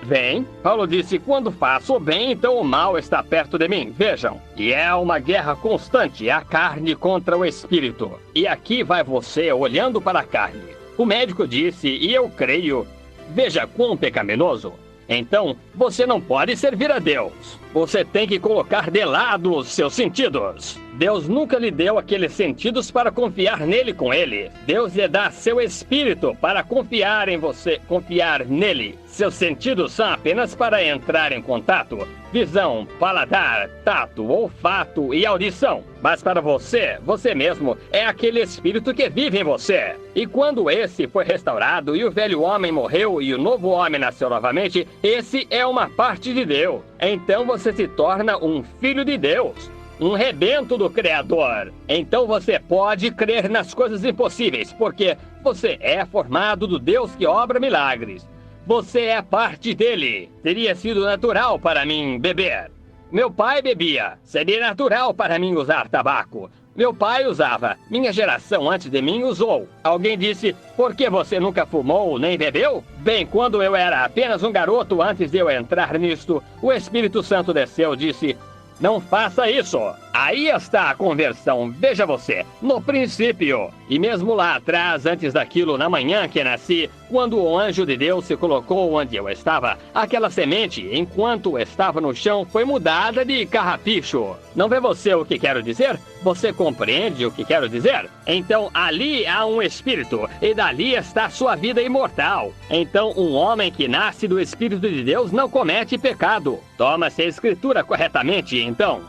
Vem, Paulo disse, quando faço o bem, então o mal está perto de mim. Vejam, e é uma guerra constante, a carne contra o Espírito. E aqui vai você olhando para a carne. O médico disse, e eu creio, veja quão pecaminoso. Então, você não pode servir a Deus. Você tem que colocar de lado os seus sentidos. Deus nunca lhe deu aqueles sentidos para confiar nele com ele. Deus lhe dá seu espírito para confiar em você, confiar nele. Seus sentidos são apenas para entrar em contato. Visão, paladar, tato, olfato e audição. Mas para você, você mesmo, é aquele espírito que vive em você. E quando esse foi restaurado e o velho homem morreu e o novo homem nasceu novamente, esse é uma parte de Deus. Então você se torna um filho de Deus. Um rebento do Criador. Então você pode crer nas coisas impossíveis, porque você é formado do Deus que obra milagres. Você é parte dele. Teria sido natural para mim beber. Meu pai bebia. Seria natural para mim usar tabaco. Meu pai usava. Minha geração antes de mim usou. Alguém disse, por que você nunca fumou nem bebeu? Bem, quando eu era apenas um garoto antes de eu entrar nisto, o Espírito Santo desceu e disse, não faça isso. Aí está a conversão, veja você, no princípio. E mesmo lá atrás, antes daquilo, na manhã que nasci, quando o anjo de Deus se colocou onde eu estava, aquela semente, enquanto estava no chão, foi mudada de carrapicho. Não vê você o que quero dizer? Você compreende o que quero dizer? Então ali há um espírito, e dali está sua vida imortal. Então um homem que nasce do Espírito de Deus não comete pecado. Toma-se a escritura corretamente, então.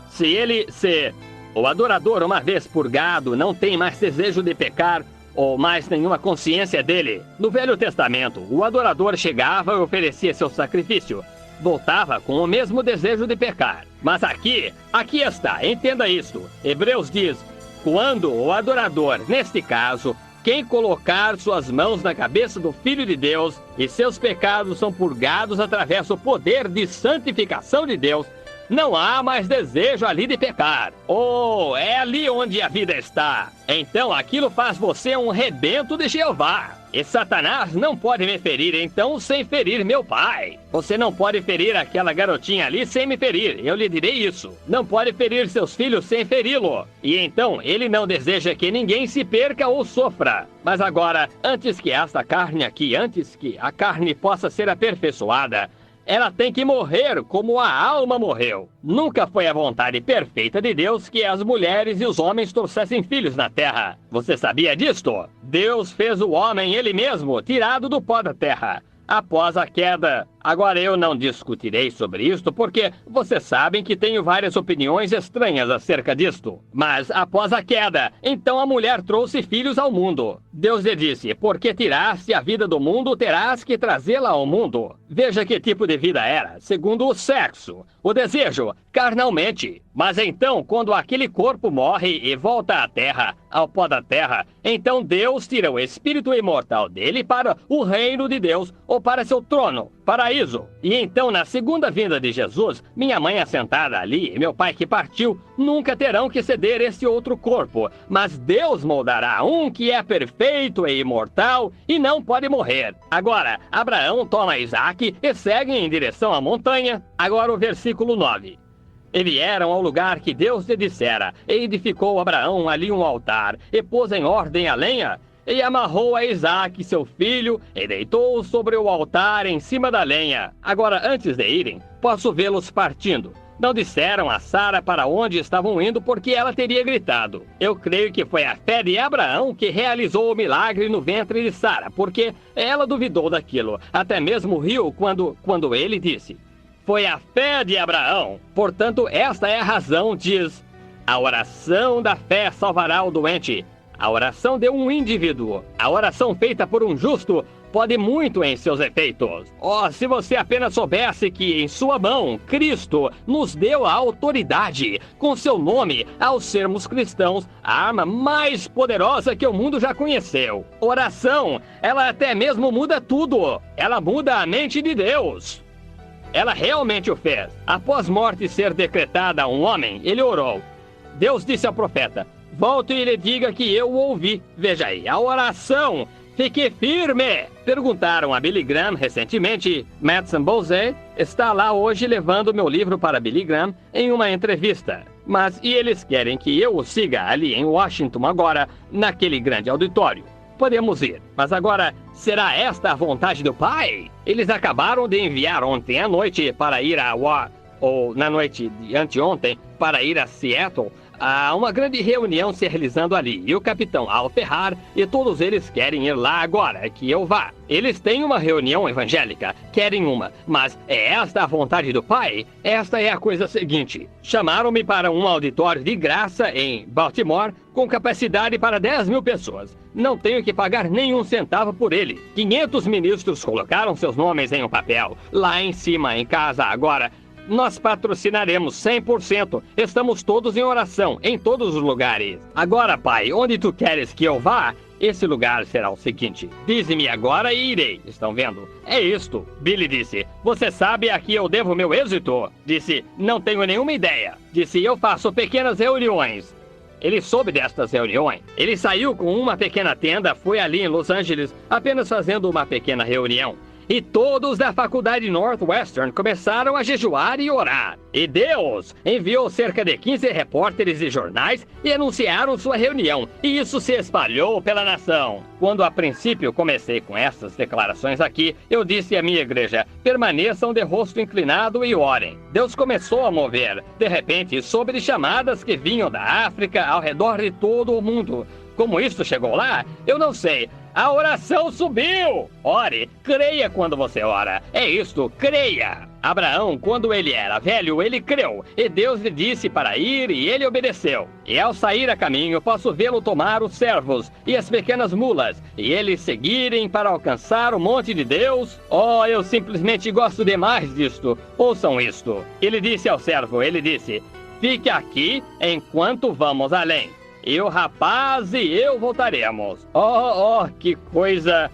O adorador, uma vez purgado, não tem mais desejo de pecar ou mais nenhuma consciência dele. No Velho Testamento, o adorador chegava e oferecia seu sacrifício. Voltava com o mesmo desejo de pecar. Mas aqui está, entenda isto. Hebreus diz, quando o adorador, neste caso, quem colocar suas mãos na cabeça do Filho de Deus e seus pecados são purgados através do poder de santificação de Deus, não há mais desejo ali de pecar. Oh, é ali onde a vida está. Então aquilo faz você um rebento de Jeová. E Satanás não pode me ferir, então, sem ferir meu pai. Você não pode ferir aquela garotinha ali sem me ferir, eu lhe direi isso. Não pode ferir seus filhos sem feri-lo. E então, ele não deseja que ninguém se perca ou sofra. Mas agora, antes que a carne possa ser aperfeiçoada, ela tem que morrer como a alma morreu. Nunca foi a vontade perfeita de Deus que as mulheres e os homens trouxessem filhos na terra. Você sabia disto? Deus fez o homem ele mesmo, tirado do pó da terra. Após a queda. Agora eu não discutirei sobre isto porque vocês sabem que tenho várias opiniões estranhas acerca disto. Mas após a queda, então a mulher trouxe filhos ao mundo. Deus lhe disse, porque tiraste a vida do mundo, terás que trazê-la ao mundo. Veja que tipo de vida era, segundo o sexo, o desejo, carnalmente. Mas então, quando aquele corpo morre e volta à terra, ao pó da terra, então Deus tira o espírito imortal dele para o reino de Deus, ou para seu trono, paraíso. E então, na segunda vinda de Jesus, minha mãe assentada ali e meu pai que partiu, nunca terão que ceder esse outro corpo. Mas Deus moldará um que é perfeito e imortal e não pode morrer. Agora, Abraão toma Isaque e seguem em direção à montanha. Agora o versículo 9. E vieram ao lugar que Deus lhe dissera, e edificou Abraão ali um altar, e pôs em ordem a lenha, e amarrou a Isaque, seu filho, e deitou-o sobre o altar em cima da lenha. Agora, antes de irem, posso vê-los partindo. Não disseram a Sara para onde estavam indo porque ela teria gritado. Eu creio que foi a fé de Abraão que realizou o milagre no ventre de Sara, porque ela duvidou daquilo. Até mesmo riu quando ele disse: foi a fé de Abraão. Portanto, esta é a razão, diz: a oração da fé salvará o doente. A oração de um indivíduo, a oração feita por um justo, pode muito em seus efeitos. Oh, se você apenas soubesse que em sua mão, Cristo nos deu a autoridade, com seu nome, ao sermos cristãos, a arma mais poderosa que o mundo já conheceu. Oração, ela até mesmo muda tudo. Ela muda a mente de Deus. Ela realmente o fez. Após morte ser decretada a um homem, ele orou. Deus disse ao profeta: volte e lhe diga que eu o ouvi. Veja aí, a oração. Fique firme! Perguntaram a Billy Graham recentemente. Madison Bozé está lá hoje levando meu livro para Billy Graham em uma entrevista. E eles querem que eu o siga ali em Washington agora, naquele grande auditório. Podemos ir, mas agora, será esta a vontade do Pai? Eles acabaram de enviar ontem à noite para ir na noite de anteontem, para ir a Seattle. Há uma grande reunião se realizando ali, e o capitão Al Ferrar e todos eles querem ir lá agora, que eu vá. Eles têm uma reunião evangélica, querem uma, mas é esta a vontade do Pai? Esta é a coisa seguinte: chamaram-me para um auditório de graça em Baltimore, com capacidade para 10.000 pessoas. Não tenho que pagar nenhum centavo por ele. 500 ministros colocaram seus nomes em um papel, lá em cima, em casa agora. Nós patrocinaremos 100%. Estamos todos em oração, em todos os lugares. Agora, Pai, onde tu queres que eu vá? Esse lugar será o seguinte: dize-me agora e irei. Estão vendo? É isto. Billy disse: você sabe a que eu devo meu êxito? Disse: não tenho nenhuma ideia. Disse: eu faço pequenas reuniões. Ele soube destas reuniões. Ele saiu com uma pequena tenda, foi ali em Los Angeles, apenas fazendo uma pequena reunião. E todos da faculdade Northwestern começaram a jejuar e orar. E Deus enviou cerca de 15 repórteres e jornais e anunciaram sua reunião. E isso se espalhou pela nação. Quando a princípio comecei com essas declarações aqui, eu disse à minha igreja: permaneçam de rosto inclinado e orem. Deus começou a mover. De repente, soube de chamadas que vinham da África ao redor de todo o mundo. Como isso chegou lá? Eu não sei. A oração subiu! Ore, creia quando você ora. É isto, creia! Abraão, quando ele era velho, ele creu, e Deus lhe disse para ir, e ele obedeceu. E ao sair a caminho, posso vê-lo tomar os servos e as pequenas mulas, e eles seguirem para alcançar o monte de Deus. Oh, eu simplesmente gosto demais disto. Ouçam isto. Ele disse ao servo, ele disse: fique aqui enquanto vamos além. E o rapaz e eu voltaremos. Oh, que coisa...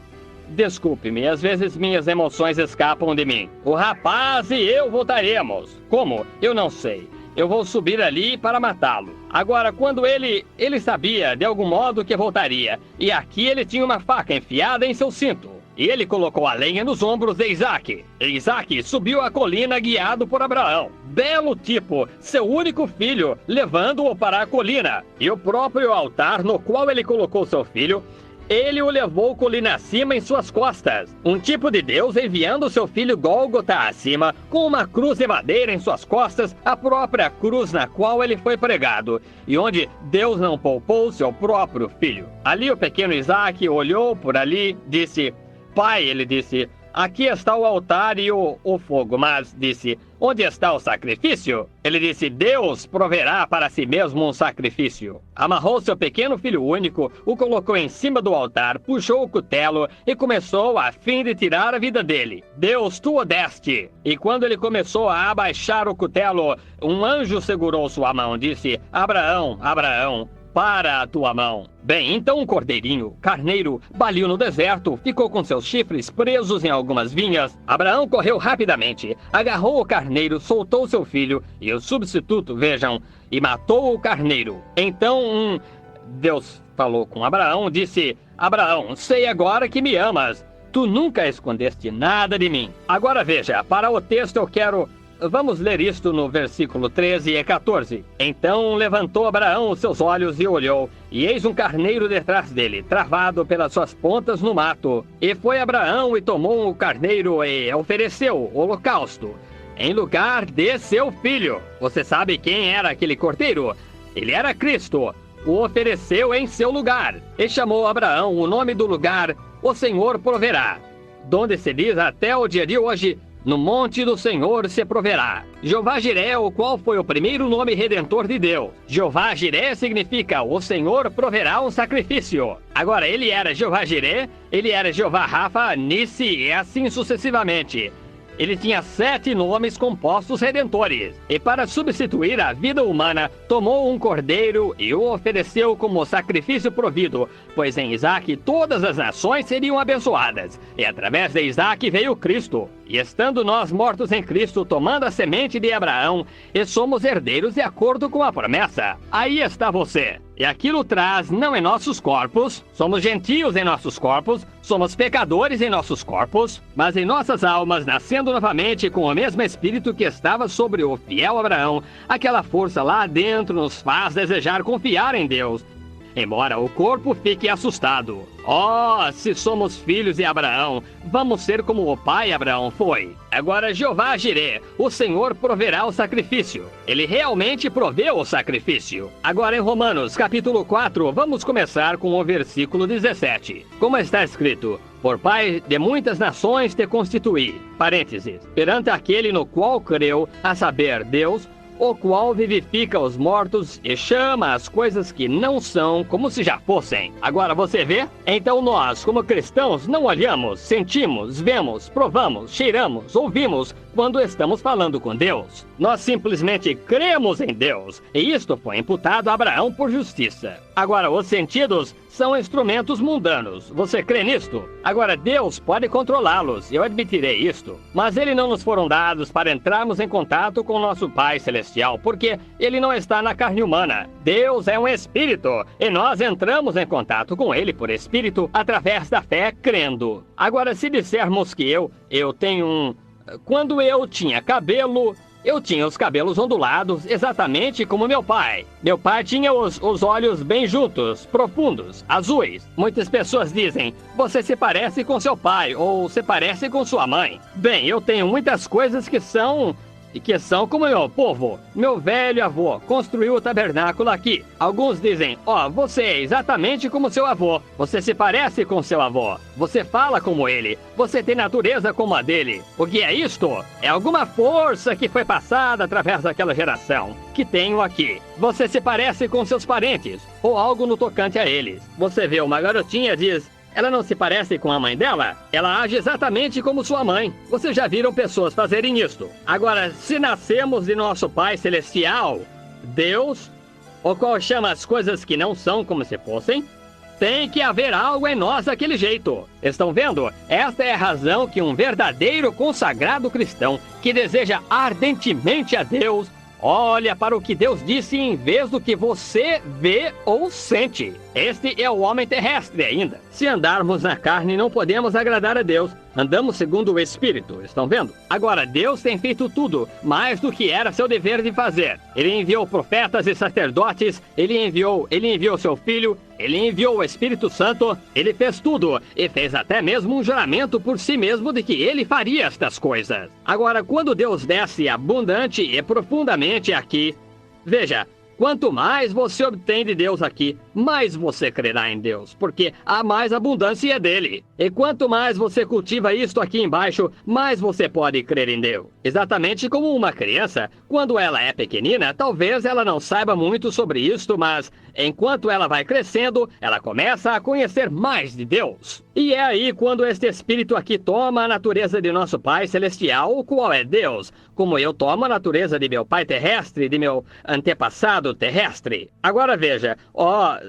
Desculpe-me, às vezes minhas emoções escapam de mim. O rapaz e eu voltaremos. Como? Eu não sei. Eu vou subir ali para matá-lo. Agora, quando ele sabia de algum modo que voltaria. E aqui ele tinha uma faca enfiada em seu cinto. E ele colocou a lenha nos ombros de Isaac. E Isaac subiu a colina guiado por Abraão. Belo tipo, seu único filho, levando-o para a colina. E o próprio altar no qual ele colocou seu filho, ele o levou colina acima em suas costas. Um tipo de Deus enviando seu filho Gólgota acima, com uma cruz de madeira em suas costas, a própria cruz na qual ele foi pregado, e onde Deus não poupou seu próprio filho. Ali o pequeno Isaac olhou por ali, disse: Pai, ele disse, aqui está o altar e o fogo, mas disse, onde está o sacrifício? Ele disse, Deus proverá para si mesmo um sacrifício. Amarrou seu pequeno filho único, o colocou em cima do altar, puxou o cutelo e começou a fim de tirar a vida dele. Deus, tu o deste. E quando ele começou a abaixar o cutelo, um anjo segurou sua mão, disse, Abraão, Abraão, para a tua mão. Bem, então um cordeirinho, carneiro, baliu no deserto, ficou com seus chifres presos em algumas vinhas. Abraão correu rapidamente, agarrou o carneiro, soltou seu filho e o substituto, vejam, e matou o carneiro. Então Deus falou com Abraão, disse, Abraão, sei agora que me amas. Tu nunca escondeste nada de mim. Agora veja, para o texto eu quero... Vamos ler isto no versículo 13 e 14. Então levantou Abraão os seus olhos e olhou, e eis um carneiro detrás dele, travado pelas suas pontas no mato. E foi Abraão e tomou o carneiro e ofereceu o holocausto. em lugar de seu filho. Você sabe quem era aquele cordeiro? Ele era Cristo. O ofereceu em seu lugar. E chamou Abraão o nome do lugar, o Senhor proverá. Donde se diz até o dia de hoje, no monte do Senhor se proverá. Jeová Jiré, o qual foi o primeiro nome redentor de Deus. Jeová Jiré significa o Senhor proverá um sacrifício. Agora, ele era Jeová Jiré, ele era Jeová Rafa, Nissi e assim sucessivamente. Ele tinha 7 nomes compostos redentores. E para substituir a vida humana, tomou um cordeiro e o ofereceu como sacrifício provido, pois em Isaque todas as nações seriam abençoadas. E através de Isaque veio Cristo. E estando nós mortos em Cristo, tomando a semente de Abraão, e somos herdeiros de acordo com a promessa. Aí está você. E aquilo traz não em nossos corpos, somos gentios em nossos corpos, somos pecadores em nossos corpos, mas em nossas almas, nascendo novamente com o mesmo Espírito que estava sobre o fiel Abraão, aquela força lá dentro nos faz desejar confiar em Deus, embora o corpo fique assustado. Oh, se somos filhos de Abraão, vamos ser como o pai Abraão foi. Agora Jeová Jiré, o Senhor proverá o sacrifício. Ele realmente proveu o sacrifício. Agora em Romanos capítulo 4, vamos começar com o versículo 17. Como está escrito: por pai de muitas nações te constituí, parênteses, perante aquele no qual creu, a saber, Deus, o qual vivifica os mortos e chama as coisas que não são como se já fossem. Agora você vê? Então nós, como cristãos, não olhamos, sentimos, vemos, provamos, cheiramos, ouvimos quando estamos falando com Deus. Nós simplesmente cremos em Deus, e isto foi imputado a Abraão por justiça. Agora, os sentidos são instrumentos mundanos. Você crê nisto? Agora, Deus pode controlá-los, eu admitirei isto. Mas eles não nos foram dados para entrarmos em contato com o nosso Pai Celestial, porque Ele não está na carne humana. Deus é um Espírito, e nós entramos em contato com Ele por Espírito através da fé, crendo. Agora, se dissermos que eu tenho Quando eu tinha cabelo, eu tinha os cabelos ondulados, exatamente como meu pai. Meu pai tinha os olhos bem juntos, profundos, azuis. Muitas pessoas dizem, você se parece com seu pai, ou se parece com sua mãe. Bem, eu tenho muitas coisas que são como meu povo. Meu velho avô construiu o tabernáculo aqui. Alguns dizem, você é exatamente como seu avô. Você se parece com seu avô. Você fala como ele. Você tem natureza como a dele. O que é isto? É alguma força que foi passada através daquela geração, que tenho aqui. Você se parece com seus parentes, ou algo no tocante a eles. Você vê uma garotinha e diz, ela não se parece com a mãe dela? Ela age exatamente como sua mãe. Vocês já viram pessoas fazerem isto. Agora, se nascemos de nosso Pai Celestial, Deus, o qual chama as coisas que não são como se fossem, tem que haver algo em nós daquele jeito. Estão vendo? Esta é a razão que um verdadeiro consagrado cristão, que deseja ardentemente a Deus, olha para o que Deus disse em vez do que você vê ou sente. Este é o homem terrestre ainda. Se andarmos na carne, não podemos agradar a Deus. Andamos segundo o Espírito, estão vendo? Agora, Deus tem feito tudo, mais do que era seu dever de fazer. Ele enviou profetas e sacerdotes, ele enviou seu Filho, ele enviou o Espírito Santo, ele fez tudo, e fez até mesmo um juramento por si mesmo de que ele faria estas coisas. Agora, quando Deus desce abundante e profundamente aqui, veja, quanto mais você obtém de Deus aqui, mais você crerá em Deus, porque há mais abundância dele. E quanto mais você cultiva isto aqui embaixo, mais você pode crer em Deus. Exatamente como uma criança, quando ela é pequenina, talvez ela não saiba muito sobre isto, mas enquanto ela vai crescendo, ela começa a conhecer mais de Deus. E é aí quando este Espírito aqui toma a natureza de nosso Pai Celestial, o qual é Deus, como eu tomo a natureza de meu pai terrestre, de meu antepassado terrestre. Agora veja,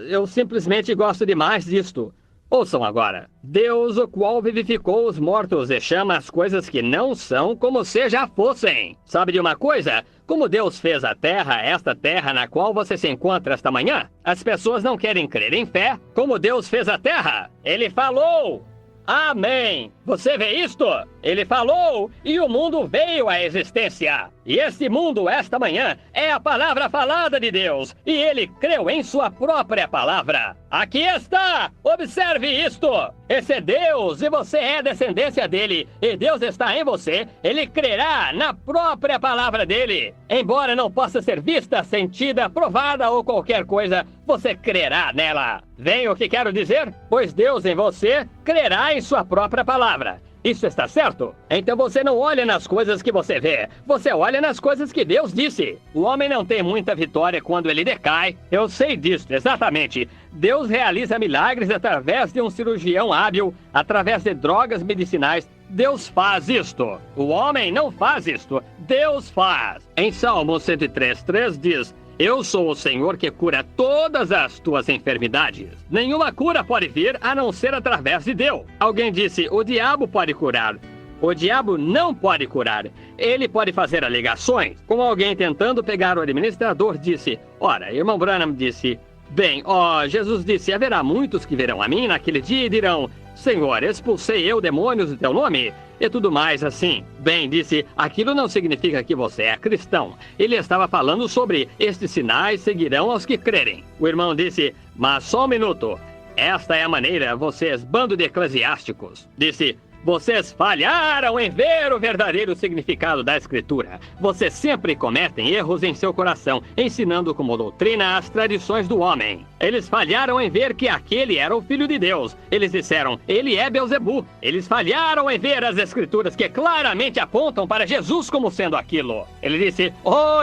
eu simplesmente gosto demais disto. Ouçam agora. Deus, o qual vivificou os mortos e chama as coisas que não são como se já fossem. Sabe de uma coisa? Como Deus fez a terra, esta terra na qual você se encontra esta manhã, as pessoas não querem crer em fé. Como Deus fez a terra? Ele falou. Amém. Você vê isto? Ele falou e o mundo veio à existência. E esse mundo, esta manhã, é a palavra falada de Deus. E ele creu em sua própria palavra. Aqui está! Observe isto! Esse é Deus e você é descendência dele. E Deus está em você. Ele crerá na própria palavra dele. Embora não possa ser vista, sentida, provada ou qualquer coisa, você crerá nela. Vem o que quero dizer? Pois Deus em você crerá em sua própria palavra. Isso está certo? Então você não olha nas coisas que você vê. Você olha nas coisas que Deus disse. O homem não tem muita vitória quando ele decai. Eu sei disso, exatamente. Deus realiza milagres através de um cirurgião hábil, através de drogas medicinais. Deus faz isto. O homem não faz isto. Deus faz. Em Salmo 103:3 diz: eu sou o Senhor que cura todas as tuas enfermidades. Nenhuma cura pode vir a não ser através de Deus. Alguém disse, o diabo pode curar. O diabo não pode curar. Ele pode fazer alegações. Como alguém tentando pegar o administrador disse, ora, irmão Branham disse, bem, Jesus disse, haverá muitos que virão a mim naquele dia e dirão, Senhor, expulsei eu demônios em teu nome? E tudo mais assim. Bem, disse, aquilo não significa que você é cristão. Ele estava falando sobre estes sinais seguirão aos que crerem. O irmão disse, mas só um minuto. Esta é a maneira, vocês, bando de eclesiásticos. Disse, vocês falharam em ver o verdadeiro significado da Escritura. Vocês sempre cometem erros em seu coração, ensinando como doutrina as tradições do homem. Eles falharam em ver que aquele era o Filho de Deus. Eles disseram, ele é Beelzebu. Eles falharam em ver as Escrituras que claramente apontam para Jesus como sendo aquilo. Ele disse,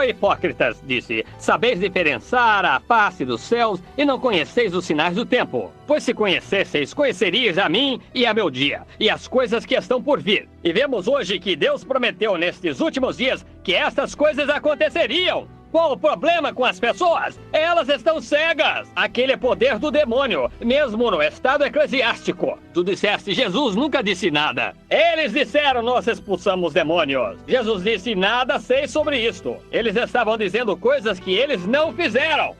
hipócritas, disse, sabeis diferenciar a face dos céus e não conheceis os sinais do tempo. Pois se conhecesseis, conheceríeis a mim e a meu dia, e as coisas que estão por vir. E vemos hoje que Deus prometeu nestes últimos dias que estas coisas aconteceriam. Qual o problema com as pessoas? Elas estão cegas. Aquele é poder do demônio, mesmo no estado eclesiástico. Tu disseste, Jesus nunca disse nada. Eles disseram, nós expulsamos demônios. Jesus disse, nada sei sobre isto. Eles estavam dizendo coisas que eles não fizeram.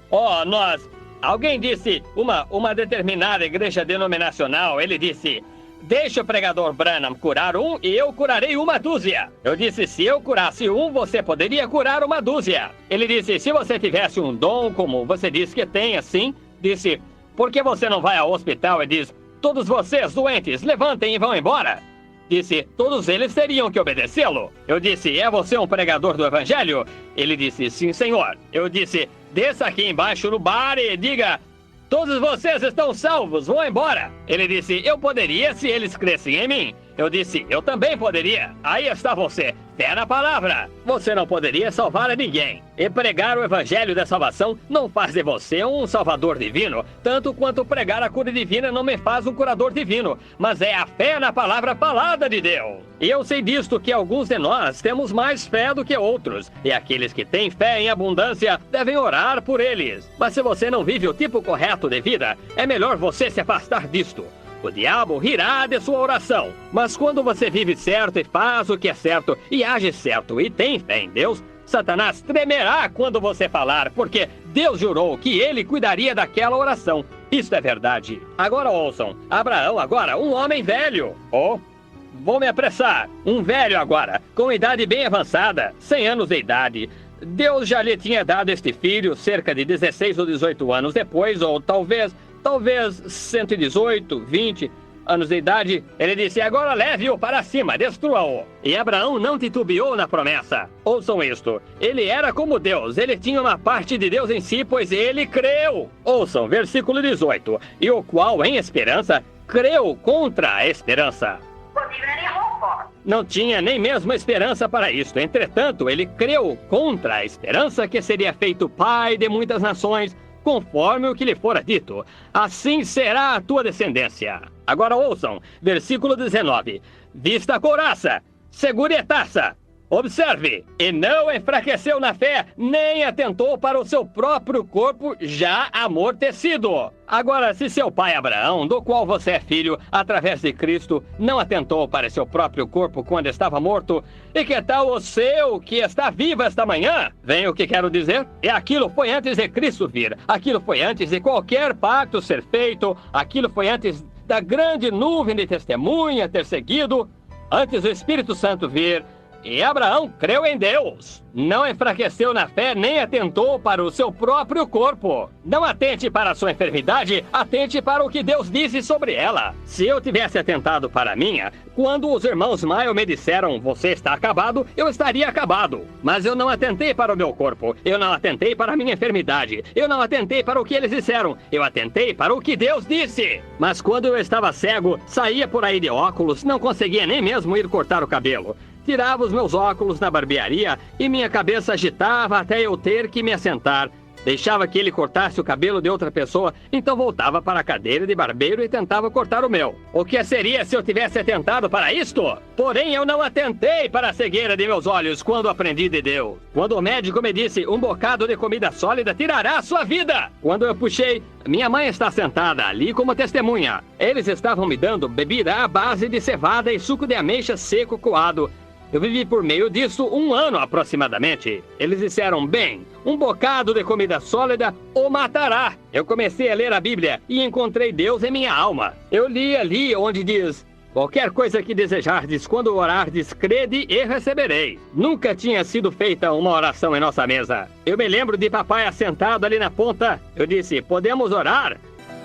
Alguém disse, uma determinada igreja denominacional, ele disse, deixa o pregador Branham curar um e eu curarei uma dúzia. Eu disse, se eu curasse um, você poderia curar uma dúzia. Ele disse, se você tivesse um dom como você disse que tem, assim, disse, por que você não vai ao hospital e diz, todos vocês doentes, levantem e vão embora? Disse, todos eles teriam que obedecê-lo. Eu disse, é você um pregador do evangelho? Ele disse, sim, senhor. Eu disse, desça aqui embaixo no bar e diga, todos vocês estão salvos, vão embora. Ele disse, eu poderia se eles crescem em mim. Eu disse, eu também poderia. Aí está você, fé na palavra. Você não poderia salvar a ninguém. E pregar o evangelho da salvação não faz de você um salvador divino, tanto quanto pregar a cura divina não me faz um curador divino, mas é a fé na palavra falada de Deus. E eu sei disto que alguns de nós temos mais fé do que outros, e aqueles que têm fé em abundância devem orar por eles. Mas se você não vive o tipo correto de vida, é melhor você se afastar disto. O diabo rirá de sua oração. Mas quando você vive certo e faz o que é certo, e age certo e tem fé em Deus, Satanás tremerá quando você falar, porque Deus jurou que ele cuidaria daquela oração. Isso é verdade. Agora ouçam, Abraão agora, um homem velho. Vou me apressar. Um velho agora, com idade bem avançada, 100 anos de idade. Deus já lhe tinha dado este filho cerca de 16 ou 18 anos depois, ou talvez 118, 20 anos de idade. Ele disse, agora leve-o para cima, destrua-o. E Abraão não titubeou na promessa. Ouçam isto, ele era como Deus, ele tinha uma parte de Deus em si, pois ele creu. Ouçam, versículo 18, e o qual em esperança creu contra a esperança. Não tinha nem mesmo esperança para isto. Entretanto, ele creu contra a esperança que seria feito pai de muitas nações, conforme o que lhe fora dito. Assim será a tua descendência. Agora ouçam, versículo 19. Vista a couraça, segure a taça. Observe, e não enfraqueceu na fé, nem atentou para o seu próprio corpo já amortecido. Agora, se seu pai Abraão, do qual você é filho, através de Cristo, não atentou para seu próprio corpo quando estava morto, e que tal o seu, que está vivo esta manhã? Vem o que quero dizer? E aquilo foi antes de Cristo vir, aquilo foi antes de qualquer pacto ser feito, aquilo foi antes da grande nuvem de testemunha ter seguido, antes do Espírito Santo vir, E Abraão creu em Deus. Não enfraqueceu na fé, nem atentou para o seu próprio corpo. Não atente para a sua enfermidade, atente para o que Deus disse sobre ela. Se eu tivesse atentado para a minha, quando os irmãos Maio me disseram, você está acabado, eu estaria acabado. Mas eu não atentei para o meu corpo, eu não atentei para a minha enfermidade, eu não atentei para o que eles disseram, eu atentei para o que Deus disse. Mas quando eu estava cego, saía por aí de óculos, não conseguia nem mesmo ir cortar o cabelo. Tirava os meus óculos na barbearia e minha cabeça agitava até eu ter que me assentar. Deixava que ele cortasse o cabelo de outra pessoa, então voltava para a cadeira de barbeiro e tentava cortar o meu. O que seria se eu tivesse atentado para isto? Porém, eu não atentei para a cegueira de meus olhos quando aprendi de Deus. Quando o médico me disse, um bocado de comida sólida tirará a sua vida. Quando eu puxei, minha mãe está sentada ali como testemunha. Eles estavam me dando bebida à base de cevada e suco de ameixa seco coado. Eu vivi por meio disso 1 ano aproximadamente. Eles disseram, bem, um bocado de comida sólida o matará. Eu comecei a ler a Bíblia e encontrei Deus em minha alma. Eu li ali onde diz, qualquer coisa que desejardes quando orardes, crede e receberei. Nunca tinha sido feita uma oração em nossa mesa. Eu me lembro de papai assentado ali na ponta. Eu disse, podemos orar?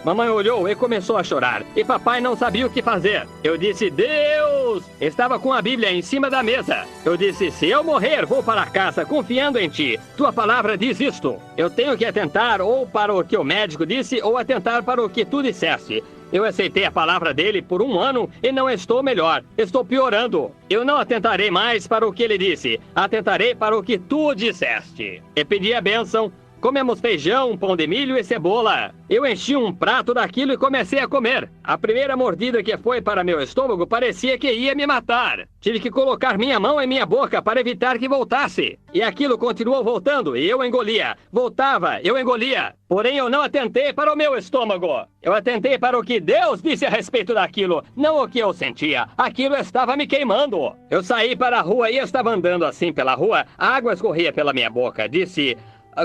Mamãe olhou e começou a chorar, e papai não sabia o que fazer. Eu disse, Deus! Estava com a Bíblia em cima da mesa. Eu disse, se eu morrer, vou para casa confiando em ti. Tua palavra diz isto. Eu tenho que atentar ou para o que o médico disse, ou atentar para o que tu disseste. Eu aceitei a palavra dele por 1 ano e não estou melhor. Estou piorando. Eu não atentarei mais para o que ele disse. Atentarei para o que tu disseste. E pedi a bênção. Comemos feijão, pão de milho e cebola. Eu enchi um prato daquilo e comecei a comer. A primeira mordida que foi para meu estômago parecia que ia me matar. Tive que colocar minha mão em minha boca para evitar que voltasse. E aquilo continuou voltando e eu engolia. Voltava, eu engolia. Porém, eu não atentei para o meu estômago. Eu atentei para o que Deus disse a respeito daquilo, não o que eu sentia. Aquilo estava me queimando. Eu saí para a rua e estava andando assim pela rua. A água escorria pela minha boca. Disse...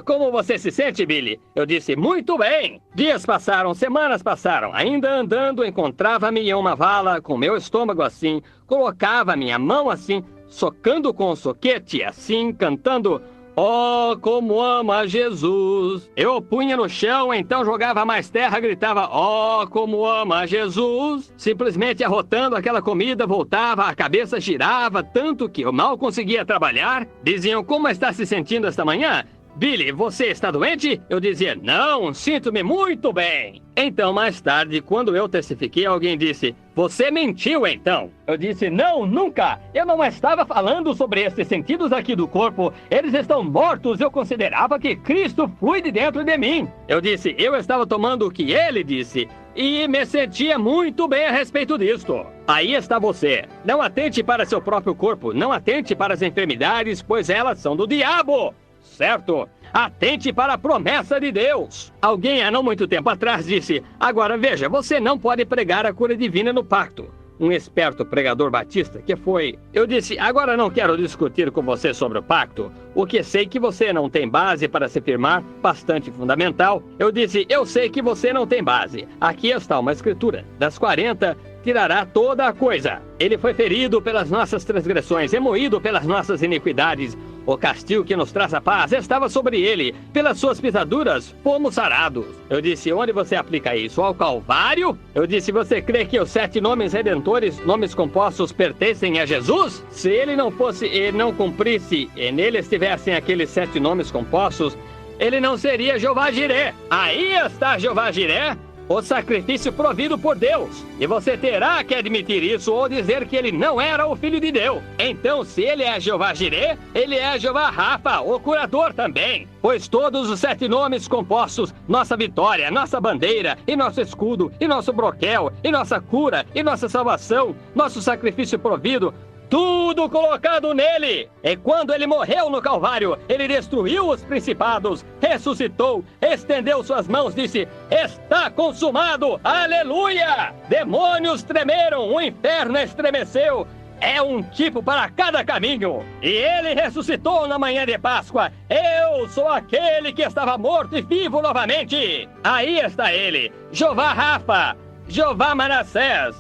Como você se sente, Billy? Eu disse, muito bem. Dias passaram, semanas passaram. Ainda andando, encontrava-me em uma vala, com meu estômago assim, colocava minha mão assim, socando com o soquete assim, cantando, oh, como ama Jesus. Eu o punha no chão, então jogava mais terra, gritava, oh, como ama Jesus. Simplesmente arrotando aquela comida, voltava, a cabeça girava, tanto que eu mal conseguia trabalhar. Diziam, como está se sentindo esta manhã? Billy, você está doente? Eu dizia, não, sinto-me muito bem. Então, mais tarde, quando eu testifiquei, alguém disse, você mentiu então? Eu disse, não, nunca. Eu não estava falando sobre esses sentidos aqui do corpo. Eles estão mortos. Eu considerava que Cristo flui de dentro de mim. Eu disse, eu estava tomando o que ele disse. E me sentia muito bem a respeito disto. Aí está você. Não atente para seu próprio corpo. Não atente para as enfermidades, pois elas são do diabo. Certo? Atente para a promessa de Deus. Alguém há não muito tempo atrás disse, agora veja, você não pode pregar a cura divina no pacto. Um esperto pregador batista que foi... Eu disse, agora não quero discutir com você sobre o pacto, o que sei que você não tem base para se firmar, bastante fundamental. Eu disse, eu sei que você não tem base. Aqui está uma escritura. Das 40, tirará toda a coisa. Ele foi ferido pelas nossas transgressões, e moído pelas nossas iniquidades. O castigo que nos traz a paz estava sobre ele. Pelas suas pisaduras, fomos sarados. Eu disse, onde você aplica isso? Ao Calvário? Eu disse, você crê que os 7 nomes redentores, nomes compostos, pertencem a Jesus? Se ele não fosse e não cumprisse, e nele estivessem aqueles 7 nomes compostos, ele não seria Jeová Jiré. Aí está Jeová Jiré, o sacrifício provido por Deus. E você terá que admitir isso ou dizer que ele não era o Filho de Deus. Então, se ele é Jeová Jiré, ele é Jeová Rafa, o curador também. Pois todos os 7 nomes compostos, nossa vitória, nossa bandeira, e nosso escudo, e nosso broquel, e nossa cura, e nossa salvação, nosso sacrifício provido, tudo colocado nele. E quando ele morreu no Calvário, ele destruiu os principados, ressuscitou, estendeu suas mãos, disse, está consumado, aleluia! Demônios tremeram, o inferno estremeceu. É um tipo para cada caminho. E ele ressuscitou na manhã de Páscoa. Eu sou aquele que estava morto e vivo novamente. Aí está ele, Jeová Rafa, Jeová Manassés,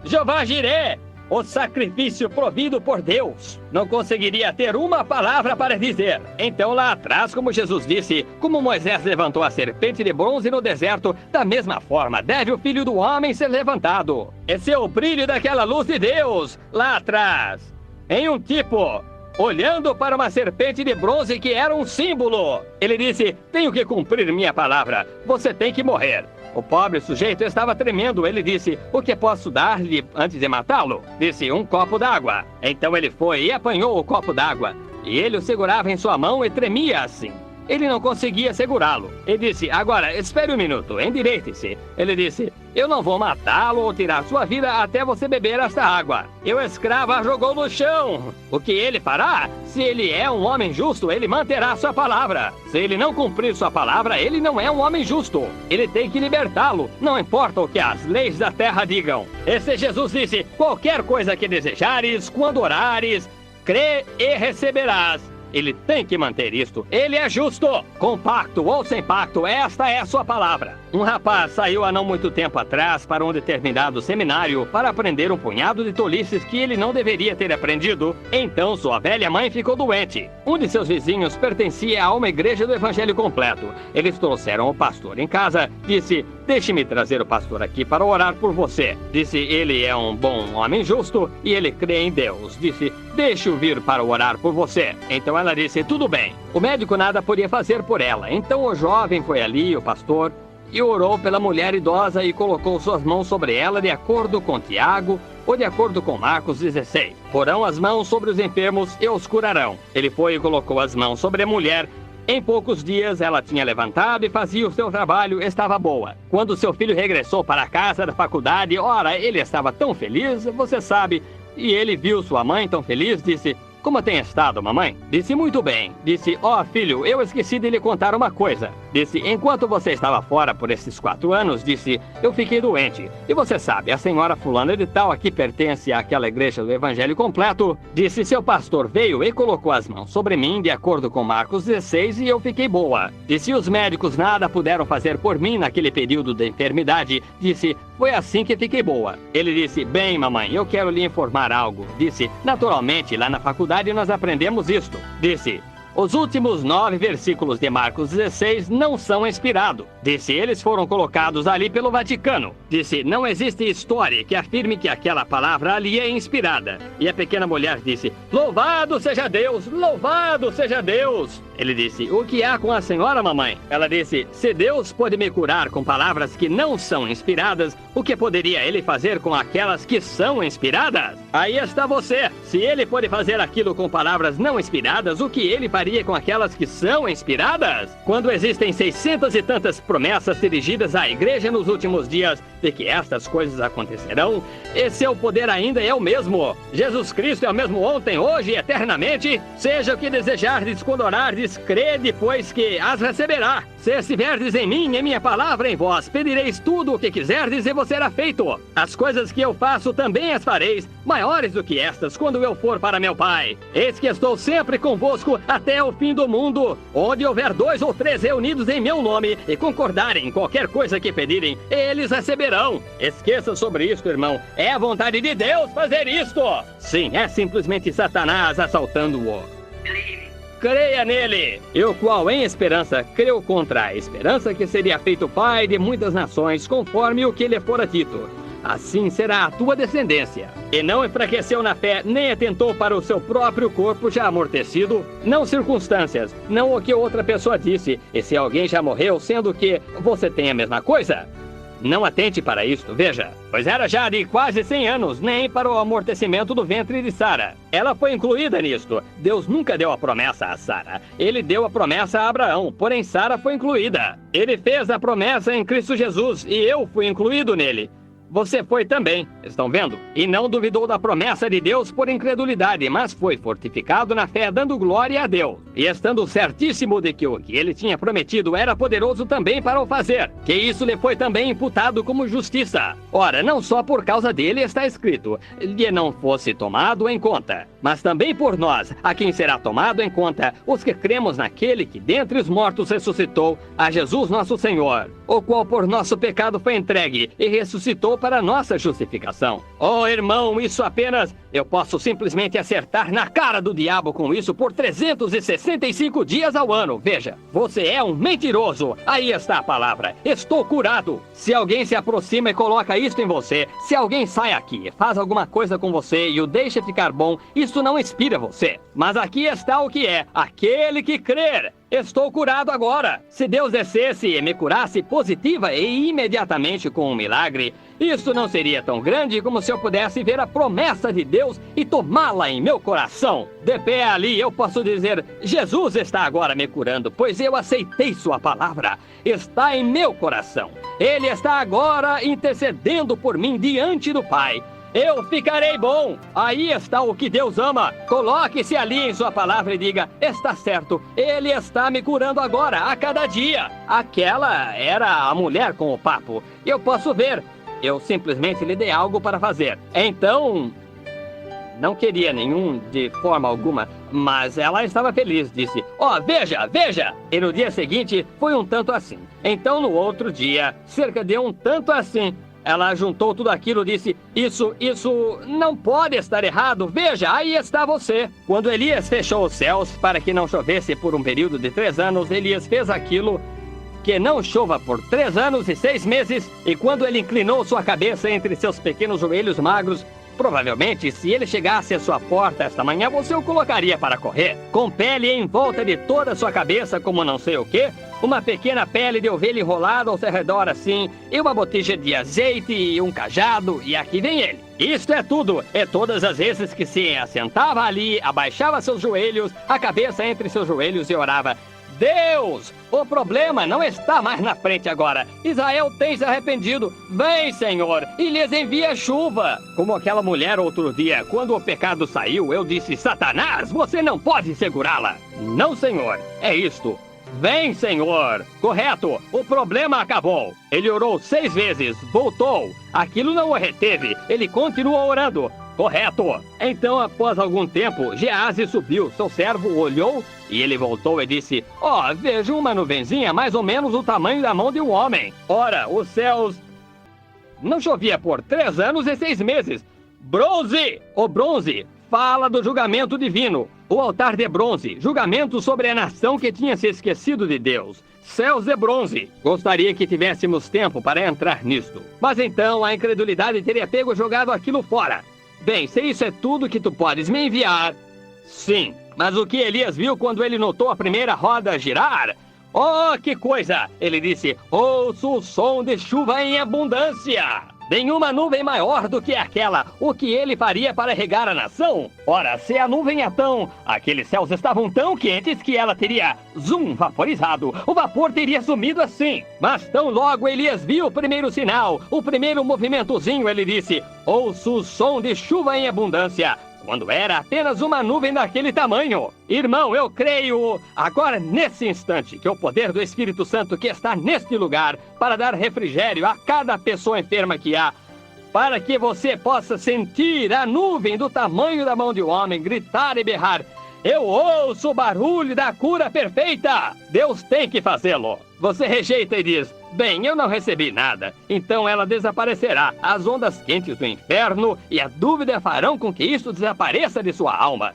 Jeová Jiré, o sacrifício provido por Deus. Não conseguiria ter uma palavra para dizer. Então lá atrás, como Jesus disse, como Moisés levantou a serpente de bronze no deserto, da mesma forma deve o Filho do Homem ser levantado. Esse é o brilho daquela luz de Deus lá atrás. Em um tipo, olhando para uma serpente de bronze que era um símbolo. Ele disse, tenho que cumprir minha palavra, você tem que morrer. O pobre sujeito estava tremendo. Ele disse, o que posso dar-lhe antes de matá-lo? Disse, um copo d'água. Então ele foi e apanhou o copo d'água. E ele o segurava em sua mão e tremia assim. Ele não conseguia segurá-lo. Ele disse, agora, espere um minuto, endireite-se. Ele disse, eu não vou matá-lo ou tirar sua vida até você beber esta água. E o escravo a jogou no chão. O que ele fará? Se ele é um homem justo, ele manterá sua palavra. Se ele não cumprir sua palavra, ele não é um homem justo. Ele tem que libertá-lo, não importa o que as leis da terra digam. Esse Jesus disse, qualquer coisa que desejares, quando orares, crê e receberás. Ele tem que manter isto. Ele é justo. Com pacto ou sem pacto, esta é a sua palavra. Um rapaz saiu há não muito tempo atrás para um determinado seminário para aprender um punhado de tolices que ele não deveria ter aprendido. Então sua velha mãe ficou doente. Um de seus vizinhos pertencia a uma igreja do Evangelho Completo. Eles trouxeram o pastor em casa. Disse, deixe-me trazer o pastor aqui para orar por você. Disse, ele é um bom homem justo e ele crê em Deus. Disse, deixe-o vir para orar por você. Então ela disse, tudo bem. O médico nada podia fazer por ela. Então o jovem foi ali, o pastor, e orou pela mulher idosa e colocou suas mãos sobre ela de acordo com Tiago ou de acordo com Marcos 16. Porão as mãos sobre os enfermos e os curarão. Ele foi e colocou as mãos sobre a mulher. Em poucos dias ela tinha levantado e fazia o seu trabalho, estava boa. Quando seu filho regressou para a casa da faculdade, ora, ele estava tão feliz, você sabe, e ele viu sua mãe tão feliz, disse, como tem estado, mamãe? Disse, muito bem. Disse, filho, eu esqueci de lhe contar uma coisa. Disse, enquanto você estava fora por esses 4 anos, disse, eu fiquei doente. E você sabe, a senhora fulana de tal aqui pertence àquela igreja do Evangelho Completo. Disse, seu pastor veio e colocou as mãos sobre mim, de acordo com Marcos 16, e eu fiquei boa. Disse, os médicos nada puderam fazer por mim naquele período de enfermidade. Disse, foi assim que fiquei boa. Ele disse, bem, mamãe, eu quero lhe informar algo. Disse, naturalmente, lá na faculdade nós aprendemos isto. Disse, os últimos 9 versículos de Marcos 16 não são inspirados. Disse, eles foram colocados ali pelo Vaticano. Disse, não existe história que afirme que aquela palavra ali é inspirada. E a pequena mulher disse, louvado seja Deus, louvado seja Deus. Ele disse, o que há com a senhora, mamãe? Ela disse, se Deus pode me curar com palavras que não são inspiradas, o que poderia ele fazer com aquelas que são inspiradas? Aí está você. Se ele pode fazer aquilo com palavras não inspiradas, o que ele faria com aquelas que são inspiradas? Quando existem 600 e tantas promessas dirigidas à igreja nos últimos dias de que estas coisas acontecerão, esse seu poder ainda é o mesmo. Jesus Cristo é o mesmo ontem, hoje e eternamente. Seja o que desejardes quando orardes, crede, pois que as receberá. Se estiverdes em mim e minha palavra em vós, pedireis tudo o que quiserdes e vos será feito. As coisas que eu faço também as fareis, maiores do que estas, quando eu for para meu Pai. Eis que estou sempre convosco até o fim do mundo. Onde houver 2 ou 3 reunidos em meu nome e concordarem em qualquer coisa que pedirem, eles receberão. Esqueça sobre isto, irmão. É a vontade de Deus fazer isto. Sim, é simplesmente Satanás assaltando-o. Creia nele, e o qual em esperança creu contra a esperança que seria feito pai de muitas nações, conforme o que lhe fora dito. Assim será a tua descendência. E não enfraqueceu na fé, nem atentou para o seu próprio corpo já amortecido, não circunstâncias, não o que outra pessoa disse, e se alguém já morreu, sendo que você tem a mesma coisa. Não atente para isto, veja, pois era já de quase 100 anos, nem para o amortecimento do ventre de Sara. Ela foi incluída nisto. Deus nunca deu a promessa a Sara. Ele deu a promessa a Abraão, porém Sara foi incluída. Ele fez a promessa em Cristo Jesus e eu fui incluído nele. Você foi também, estão vendo? E não duvidou da promessa de Deus por incredulidade, mas foi fortificado na fé, dando glória a Deus. E estando certíssimo de que o que ele tinha prometido era poderoso também para o fazer, que isso lhe foi também imputado como justiça. Ora, não só por causa dele está escrito, lhe não fosse tomado em conta, mas também por nós, a quem será tomado em conta, os que cremos naquele que dentre os mortos ressuscitou, a Jesus nosso Senhor, o qual por nosso pecado foi entregue e ressuscitou para a nossa justificação. Oh, irmão, isso apenas... Eu posso simplesmente acertar na cara do diabo com isso por 365 dias ao ano. Veja, você é um mentiroso. Aí está a palavra. Estou curado. Se alguém se aproxima e coloca isto em você, se alguém sai aqui, faz alguma coisa com você e o deixa ficar bom, isso não inspira você. Mas aqui está o que é. Aquele que crer. Estou curado agora. Se Deus descesse e me curasse positiva e imediatamente com um milagre, isso não seria tão grande como se eu pudesse ver a promessa de Deus e tomá-la em meu coração. De pé ali eu posso dizer, Jesus está agora me curando, pois eu aceitei sua palavra. Está em meu coração. Ele está agora intercedendo por mim diante do Pai. Eu ficarei bom. Aí está o que Deus ama. Coloque-se ali em sua palavra e diga, está certo, Ele está me curando agora, a cada dia. Aquela era a mulher com o papo. Eu posso ver. Eu simplesmente lhe dei algo para fazer. Então, não queria nenhum de forma alguma, mas ela estava feliz, disse, veja, veja. E no dia seguinte foi um tanto assim. Então no outro dia, cerca de um tanto assim, ela juntou tudo aquilo e disse, isso não pode estar errado, veja, aí está você. Quando Elias fechou os céus para que não chovesse por um período de 3 anos, Elias fez aquilo que não chova por 3 anos e 6 meses, e quando ele inclinou sua cabeça entre seus pequenos joelhos magros, provavelmente, se ele chegasse à sua porta esta manhã, você o colocaria para correr, com pele em volta de toda a sua cabeça, como não sei o quê, uma pequena pele de ovelha enrolada ao seu redor assim, e uma botija de azeite e um cajado, e aqui vem ele. Isto é tudo, e todas as vezes que se assentava ali, abaixava seus joelhos, a cabeça entre seus joelhos e orava, Deus, o problema não está mais na frente agora. Israel tem se arrependido. Vem, Senhor, e lhes envia chuva. Como aquela mulher outro dia, quando o pecado saiu, eu disse, Satanás, você não pode segurá-la. Não, Senhor, é isto. Vem, Senhor. Correto, o problema acabou. Ele orou 6 vezes, voltou. Aquilo não o reteve, ele continuou orando. Correto. Então, após algum tempo, Geazi subiu, seu servo olhou e ele voltou e disse, vejo uma nuvenzinha mais ou menos do tamanho da mão de um homem. Ora, os céus... Não chovia por 3 anos e 6 meses. Bronze! O bronze fala do julgamento divino. O altar de bronze, julgamento sobre a nação que tinha se esquecido de Deus. Céus de bronze. Gostaria que tivéssemos tempo para entrar nisto. Mas então a incredulidade teria pego e jogado aquilo fora. Bem, se isso é tudo que tu podes me enviar... Sim, mas o que Elias viu quando ele notou a primeira roda girar? Oh, que coisa! Ele disse, ouço o som de chuva em abundância. Nenhuma nuvem maior do que aquela. O que ele faria para regar a nação? Ora, se a nuvem é tão... Aqueles céus estavam tão quentes que ela teria, vaporizado. O vapor teria sumido assim. Mas tão logo Elias viu o primeiro sinal, o primeiro movimentozinho, ele disse, ouço o som de chuva em abundância. Quando era apenas uma nuvem daquele tamanho. Irmão, eu creio, agora nesse instante, que o poder do Espírito Santo que está neste lugar para dar refrigério a cada pessoa enferma que há, para que você possa sentir a nuvem do tamanho da mão de um homem, gritar e berrar, eu ouço o barulho da cura perfeita. Deus tem que fazê-lo. Você rejeita e diz, bem, eu não recebi nada. Então ela desaparecerá. As ondas quentes do inferno e a dúvida farão com que isso desapareça de sua alma.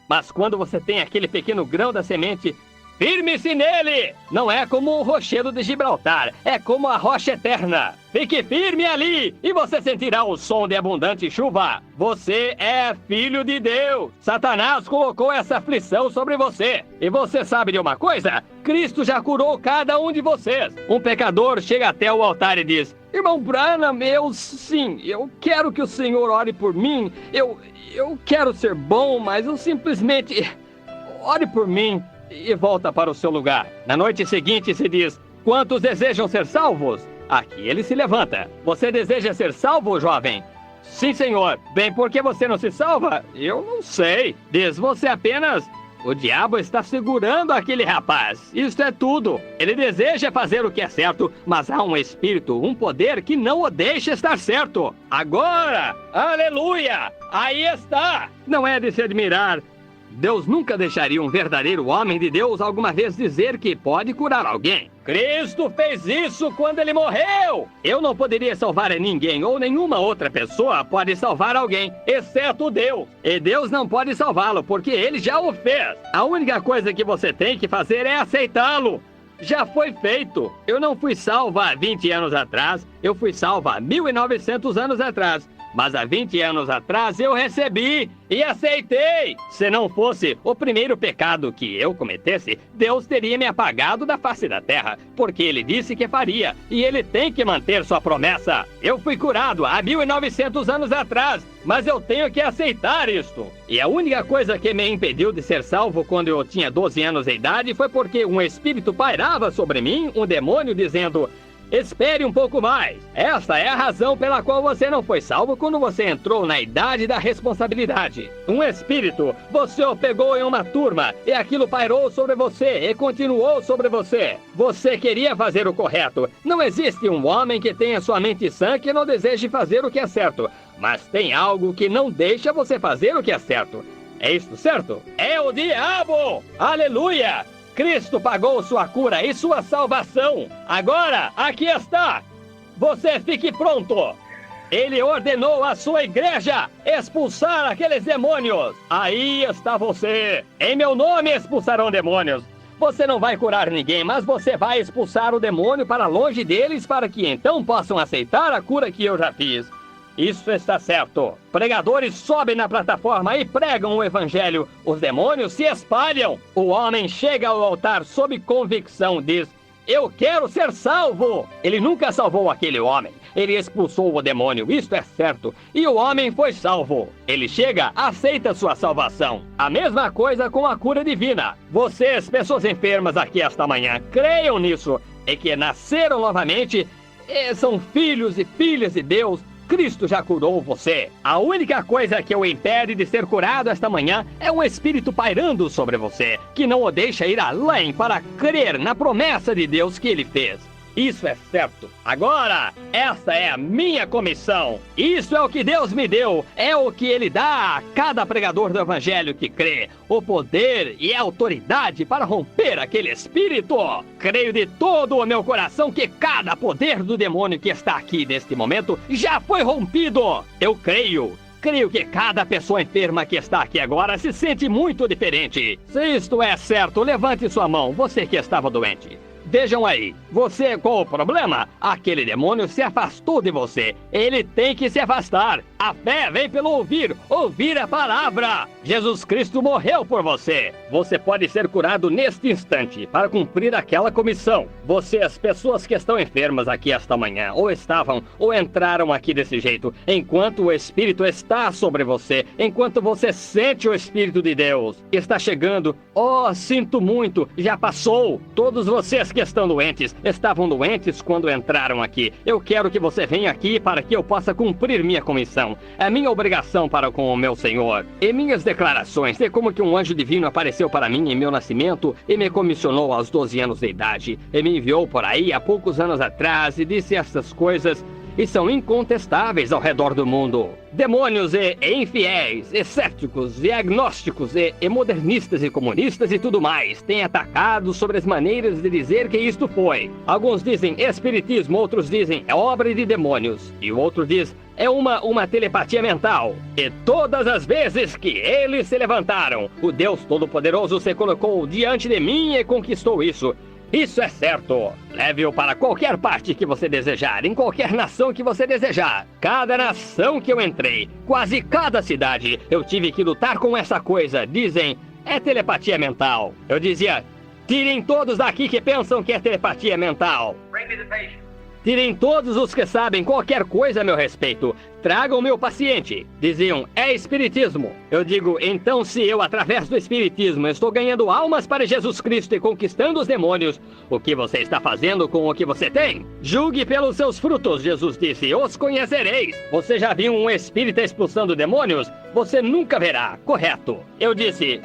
Mas quando você tem aquele pequeno grão da semente, firme-se nele! Não é como o rochedo de Gibraltar, é como a rocha eterna. Fique firme ali e você sentirá o som de abundante chuva. Você é filho de Deus. Satanás colocou essa aflição sobre você. E você sabe de uma coisa? Cristo já curou cada um de vocês. Um pecador chega até o altar e diz, irmão Branham, eu quero que o Senhor ore por mim. Eu quero ser bom, mas eu simplesmente... Ore por mim. E volta para o seu lugar. Na noite seguinte se diz, quantos desejam ser salvos? Aqui ele se levanta. Você deseja ser salvo, jovem? Sim, senhor. Bem, por que você não se salva? Eu não sei. Diz, você apenas... O diabo está segurando aquele rapaz. Isto é tudo. Ele deseja fazer o que é certo, mas há um espírito, um poder que não o deixa estar certo. Agora! Aleluia! Aí está! Não é de se admirar. Deus nunca deixaria um verdadeiro homem de Deus alguma vez dizer que pode curar alguém. Cristo fez isso quando ele morreu! Eu não poderia salvar ninguém ou nenhuma outra pessoa pode salvar alguém, exceto Deus. E Deus não pode salvá-lo porque ele já o fez. A única coisa que você tem que fazer é aceitá-lo. Já foi feito. Eu não fui salvo há 20 anos atrás, eu fui salvo há 1900 anos atrás. Mas há 20 anos atrás eu recebi e aceitei. Se não fosse o primeiro pecado que eu cometesse, Deus teria me apagado da face da terra, porque ele disse que faria, e ele tem que manter sua promessa. Eu fui curado há 1900 anos atrás, mas eu tenho que aceitar isto. E a única coisa que me impediu de ser salvo quando eu tinha 12 anos de idade foi porque um espírito pairava sobre mim, um demônio dizendo: espere um pouco mais. Esta é a razão pela qual você não foi salvo quando você entrou na idade da responsabilidade. Um espírito, você o pegou em uma turma e aquilo pairou sobre você e continuou sobre você. Você queria fazer o correto. Não existe um homem que tenha sua mente sã que não deseje fazer o que é certo. Mas tem algo que não deixa você fazer o que é certo. É isso certo? É o diabo! Aleluia! Cristo pagou sua cura e sua salvação. Agora, aqui está. Você fique pronto. Ele ordenou à sua igreja expulsar aqueles demônios. Aí está você. Em meu nome expulsarão demônios. Você não vai curar ninguém, mas você vai expulsar o demônio para longe deles para que então possam aceitar a cura que eu já fiz. Isso está certo. Pregadores sobem na plataforma e pregam o evangelho. Os demônios se espalham. O homem chega ao altar sob convicção, diz: eu quero ser salvo. Ele nunca salvou aquele homem. Ele expulsou o demônio, isto é certo. E o homem foi salvo. Ele chega, aceita sua salvação. A mesma coisa com a cura divina. Vocês, pessoas enfermas aqui esta manhã, creiam nisso. E que nasceram novamente, são filhos e filhas de Deus. Cristo já curou você. A única coisa que o impede de ser curado esta manhã é um espírito pairando sobre você, que não o deixa ir além para crer na promessa de Deus que ele fez. Isso é certo. Agora, essa é a minha comissão. Isso é o que Deus me deu. É o que Ele dá a cada pregador do Evangelho que crê. O poder e a autoridade para romper aquele espírito. Creio de todo o meu coração que cada poder do demônio que está aqui neste momento já foi rompido. Eu creio. Creio que cada pessoa enferma que está aqui agora se sente muito diferente. Se isto é certo, levante sua mão, você que estava doente. Vejam aí, você com o problema? Aquele demônio se afastou de você. Ele tem que se afastar. A fé vem pelo ouvir a palavra. Jesus Cristo morreu por você. Você pode ser curado neste instante para cumprir aquela comissão. Você, as pessoas que estão enfermas aqui esta manhã, ou estavam, ou entraram aqui desse jeito, enquanto o Espírito está sobre você, enquanto você sente o Espírito de Deus, está chegando. Oh, sinto muito, já passou. Todos vocês que estão doentes, estavam doentes quando entraram aqui. Eu quero que você venha aqui para que eu possa cumprir minha comissão. É minha obrigação para com o meu Senhor. E minhas declarações é como que um anjo divino apareceu para mim em meu nascimento e me comissionou aos 12 anos de idade. E me enviou por aí há poucos anos atrás e disse estas coisas e são incontestáveis ao redor do mundo. Demônios e infiéis, e céticos, e agnósticos, e modernistas e comunistas e tudo mais têm atacado sobre as maneiras de dizer que isto foi. Alguns dizem espiritismo, outros dizem é obra de demônios, e o outro diz é uma telepatia mental. E todas as vezes que eles se levantaram, o Deus Todo-Poderoso se colocou diante de mim e conquistou isso. Isso é certo. Leve-o para qualquer parte que você desejar, em qualquer nação que você desejar. Cada nação que eu entrei, quase cada cidade, eu tive que lutar com essa coisa. Dizem, é telepatia mental. Eu dizia, tirem todos daqui que pensam que é telepatia mental. Bring me the patient. Tirem todos os que sabem qualquer coisa a meu respeito. Tragam meu paciente. Diziam, é espiritismo. Eu digo, então se eu, através do espiritismo, estou ganhando almas para Jesus Cristo e conquistando os demônios, o que você está fazendo com o que você tem? Julgue pelos seus frutos, Jesus disse, os conhecereis. Você já viu um espírita expulsando demônios? Você nunca verá, correto. Eu disse...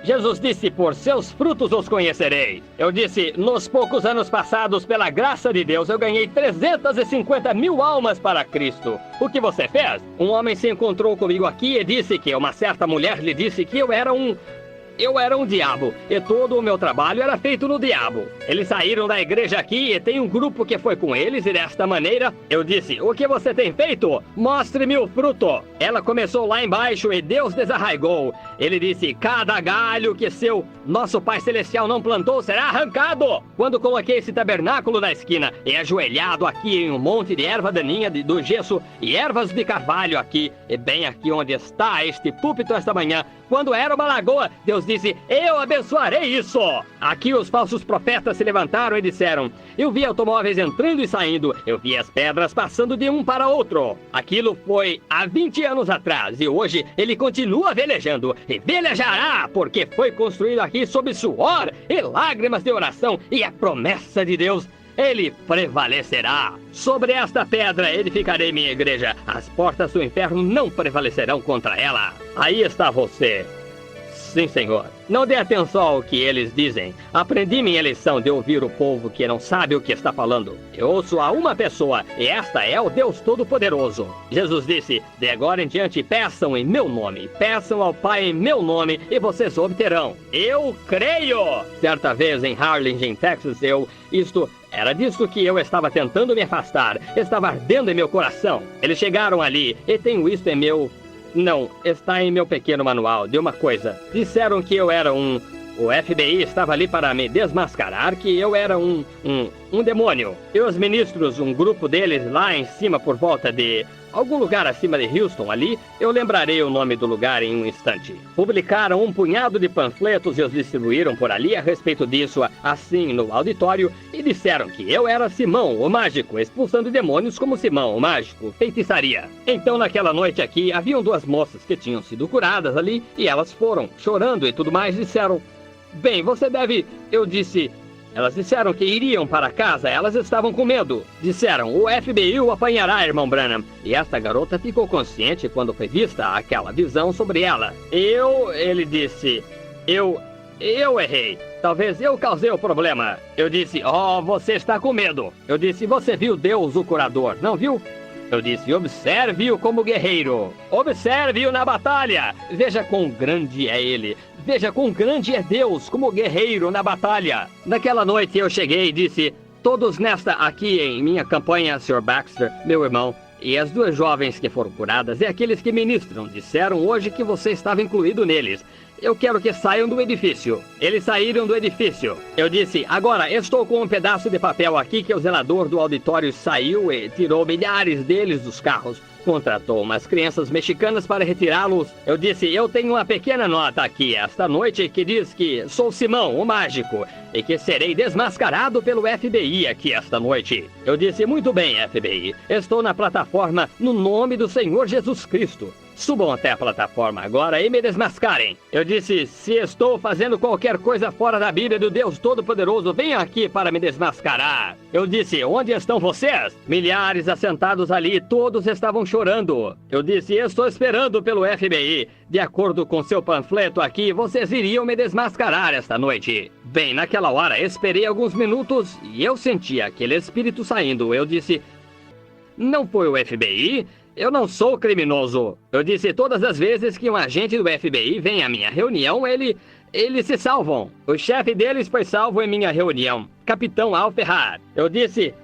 Jesus disse, por seus frutos os conhecereis. Eu disse, nos poucos anos passados, pela graça de Deus, eu ganhei 350 mil almas para Cristo. O que você fez? Um homem se encontrou comigo aqui e disse que uma certa mulher lhe disse que eu era um eu era um diabo, e todo o meu trabalho era feito no diabo. Eles saíram da igreja aqui e tem um grupo que foi com eles, e desta maneira, eu disse, o que você tem feito? Mostre-me o fruto. Ela começou lá embaixo e Deus desarraigou. Ele disse, cada galho que nosso Pai Celestial não plantou será arrancado. Quando coloquei esse tabernáculo na esquina e ajoelhado aqui em um monte de erva daninha do gesso e ervas de carvalho aqui, e bem aqui onde está este púlpito esta manhã, quando era uma lagoa, Deus disse, eu abençoarei isso. Aqui os falsos profetas se levantaram e disseram, eu vi automóveis entrando e saindo, eu vi as pedras passando de um para outro. Aquilo foi há 20 anos atrás e hoje ele continua velejando e velejará, porque foi construído aqui sob suor e lágrimas de oração, e a promessa de Deus, ele prevalecerá. Sobre esta pedra edificarei minha igreja. As portas do inferno não prevalecerão contra ela. Aí está você. Sim, Senhor. Não dê atenção ao que eles dizem. Aprendi minha lição de ouvir o povo que não sabe o que está falando. Eu ouço a uma pessoa, e esta é o Deus Todo-Poderoso. Jesus disse, de agora em diante peçam em meu nome, peçam ao Pai em meu nome, e vocês obterão. Eu creio! Certa vez em Harlingen, Texas, era disso que eu estava tentando me afastar. Estava ardendo em meu coração. Eles chegaram ali, e tenho isto em meu... Não, está em meu pequeno manual de uma coisa. Disseram que eu era o FBI estava ali para me desmascarar, que eu era um demônio. E os ministros, um grupo deles lá em cima por volta de algum lugar acima de Houston ali, eu lembrarei o nome do lugar em um instante. Publicaram um punhado de panfletos e os distribuíram por ali a respeito disso, assim no auditório, e disseram que eu era Simão, o mágico, expulsando demônios como Simão, o mágico, feitiçaria. Então naquela noite aqui, haviam duas moças que tinham sido curadas ali, e elas foram, chorando e tudo mais, disseram, bem, você deve... Eu disse... Elas disseram que iriam para casa, elas estavam com medo. Disseram, o FBI o apanhará, irmão Branham. E esta garota ficou consciente quando foi vista aquela visão sobre ela. Ele disse, eu errei. Talvez eu causei o problema. Eu disse, você está com medo. Eu disse, você viu Deus, o curador, não viu? Eu disse, observe-o como guerreiro. Observe-o na batalha. Veja quão grande é ele. Veja quão grande é Deus como guerreiro na batalha. Naquela noite eu cheguei e disse, todos nesta aqui em minha campanha, Sr. Baxter, meu irmão, e as duas jovens que foram curadas e aqueles que ministram, disseram hoje que você estava incluído neles. Eu quero que saiam do edifício. Eles saíram do edifício. Eu disse, agora estou com um pedaço de papel aqui que o zelador do auditório saiu e tirou milhares deles dos carros. Contratou umas crianças mexicanas para retirá-los. Eu disse, eu tenho uma pequena nota aqui esta noite que diz que sou Simão, o mágico, e que serei desmascarado pelo FBI aqui esta noite. Eu disse, muito bem, FBI, estou na plataforma no nome do Senhor Jesus Cristo. Subam até a plataforma agora e me desmascarem. Eu disse, se estou fazendo qualquer coisa fora da Bíblia do Deus Todo-Poderoso, venham aqui para me desmascarar. Eu disse, onde estão vocês? Milhares assentados ali, todos estavam chorando. Eu disse, estou esperando pelo FBI. De acordo com seu panfleto aqui, vocês iriam me desmascarar esta noite. Bem, naquela hora, esperei alguns minutos e eu senti aquele espírito saindo. Eu disse, não foi o FBI? Eu não sou criminoso. Eu disse todas as vezes que um agente do FBI vem à minha reunião, eles se salvam. O chefe deles foi salvo em minha reunião, Capitão Al Ferrar. Eu disse,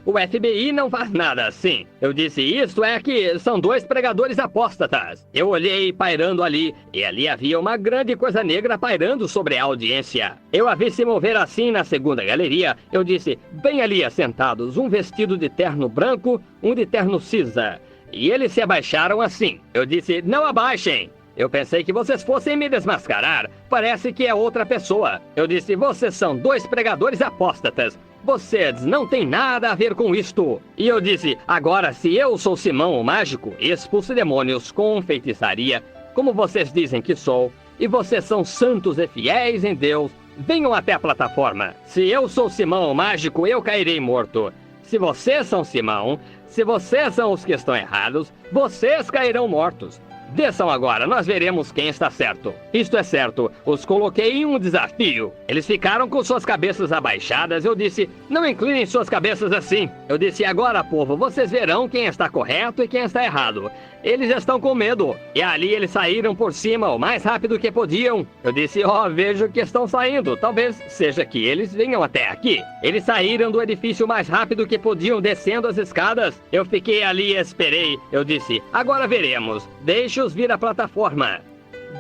o FBI não faz nada assim. Eu disse, isto é que são dois pregadores apóstatas. Eu olhei pairando ali, e ali havia uma grande coisa negra pairando sobre a audiência. Eu a vi se mover assim na segunda galeria. Eu disse, bem ali assentados, um vestido de terno branco, um de terno cinza. E eles se abaixaram assim. Eu disse, não abaixem. Eu pensei que vocês fossem me desmascarar. Parece que é outra pessoa. Eu disse, vocês são dois pregadores apóstatas. Vocês não têm nada a ver com isto. E eu disse, agora se eu sou Simão o mágico, expulso demônios com feitiçaria, como vocês dizem que sou, e vocês são santos e fiéis em Deus, venham até a plataforma. Se eu sou Simão o mágico, eu cairei morto. Se vocês são Simão, se vocês são os que estão errados, vocês cairão mortos. Desçam agora, nós veremos quem está certo. Isto é certo, os coloquei em um desafio. Eles ficaram com suas cabeças abaixadas. Eu disse, não inclinem suas cabeças assim. Eu disse, agora, povo, vocês verão quem está correto e quem está errado. Eles estão com medo. E ali eles saíram por cima o mais rápido que podiam. Eu disse, vejo que estão saindo. Talvez seja que eles venham até aqui. Eles saíram do edifício o mais rápido que podiam, descendo as escadas. Eu fiquei ali e esperei. Eu disse, agora veremos. Deixe-os vir à plataforma.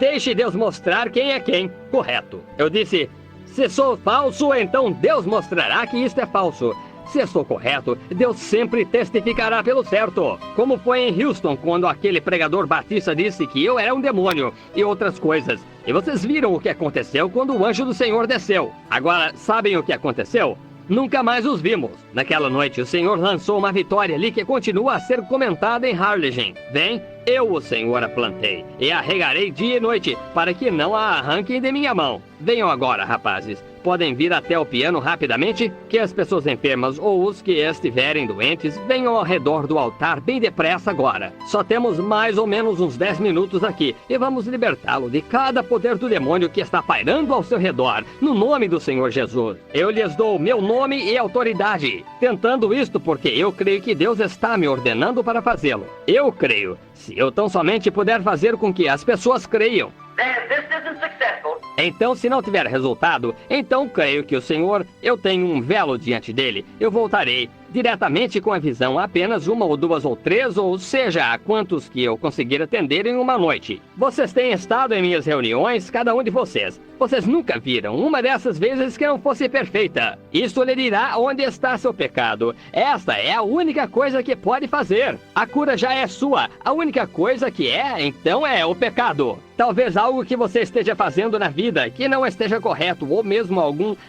Deixe Deus mostrar quem é quem. Correto. Eu disse, se sou falso, então Deus mostrará que isto é falso. Se eu sou correto, Deus sempre testificará pelo certo. Como foi em Houston, quando aquele pregador batista disse que eu era um demônio e outras coisas. E vocês viram o que aconteceu quando o anjo do Senhor desceu. Agora, sabem o que aconteceu? Nunca mais os vimos. Naquela noite, o Senhor lançou uma vitória ali que continua a ser comentada em Harlingen. Bem, eu, o Senhor, a plantei, e a regarei dia e noite, para que não a arranquem de minha mão. Venham agora, rapazes. Podem vir até o piano rapidamente, que as pessoas enfermas ou os que estiverem doentes venham ao redor do altar bem depressa agora. Só temos mais ou menos uns 10 minutos aqui, e vamos libertá-lo de cada poder do demônio que está pairando ao seu redor, no nome do Senhor Jesus. Eu lhes dou meu nome e autoridade, tentando isto porque eu creio que Deus está me ordenando para fazê-lo. Eu creio. Se eu tão somente puder fazer com que as pessoas creiam. Então, se não tiver resultado, então creio que o Senhor, eu tenho um velo diante dele. Eu voltarei diretamente com a visão, apenas uma ou duas ou três, ou seja, a quantos que eu conseguir atender em uma noite. Vocês têm estado em minhas reuniões, cada um de vocês. Vocês nunca viram uma dessas vezes que não fosse perfeita. Isso lhe dirá onde está seu pecado. Esta é a única coisa que pode fazer. A cura já é sua. A única coisa que então, é o pecado. Talvez algo que você esteja fazendo na vida que não esteja correto, ou mesmo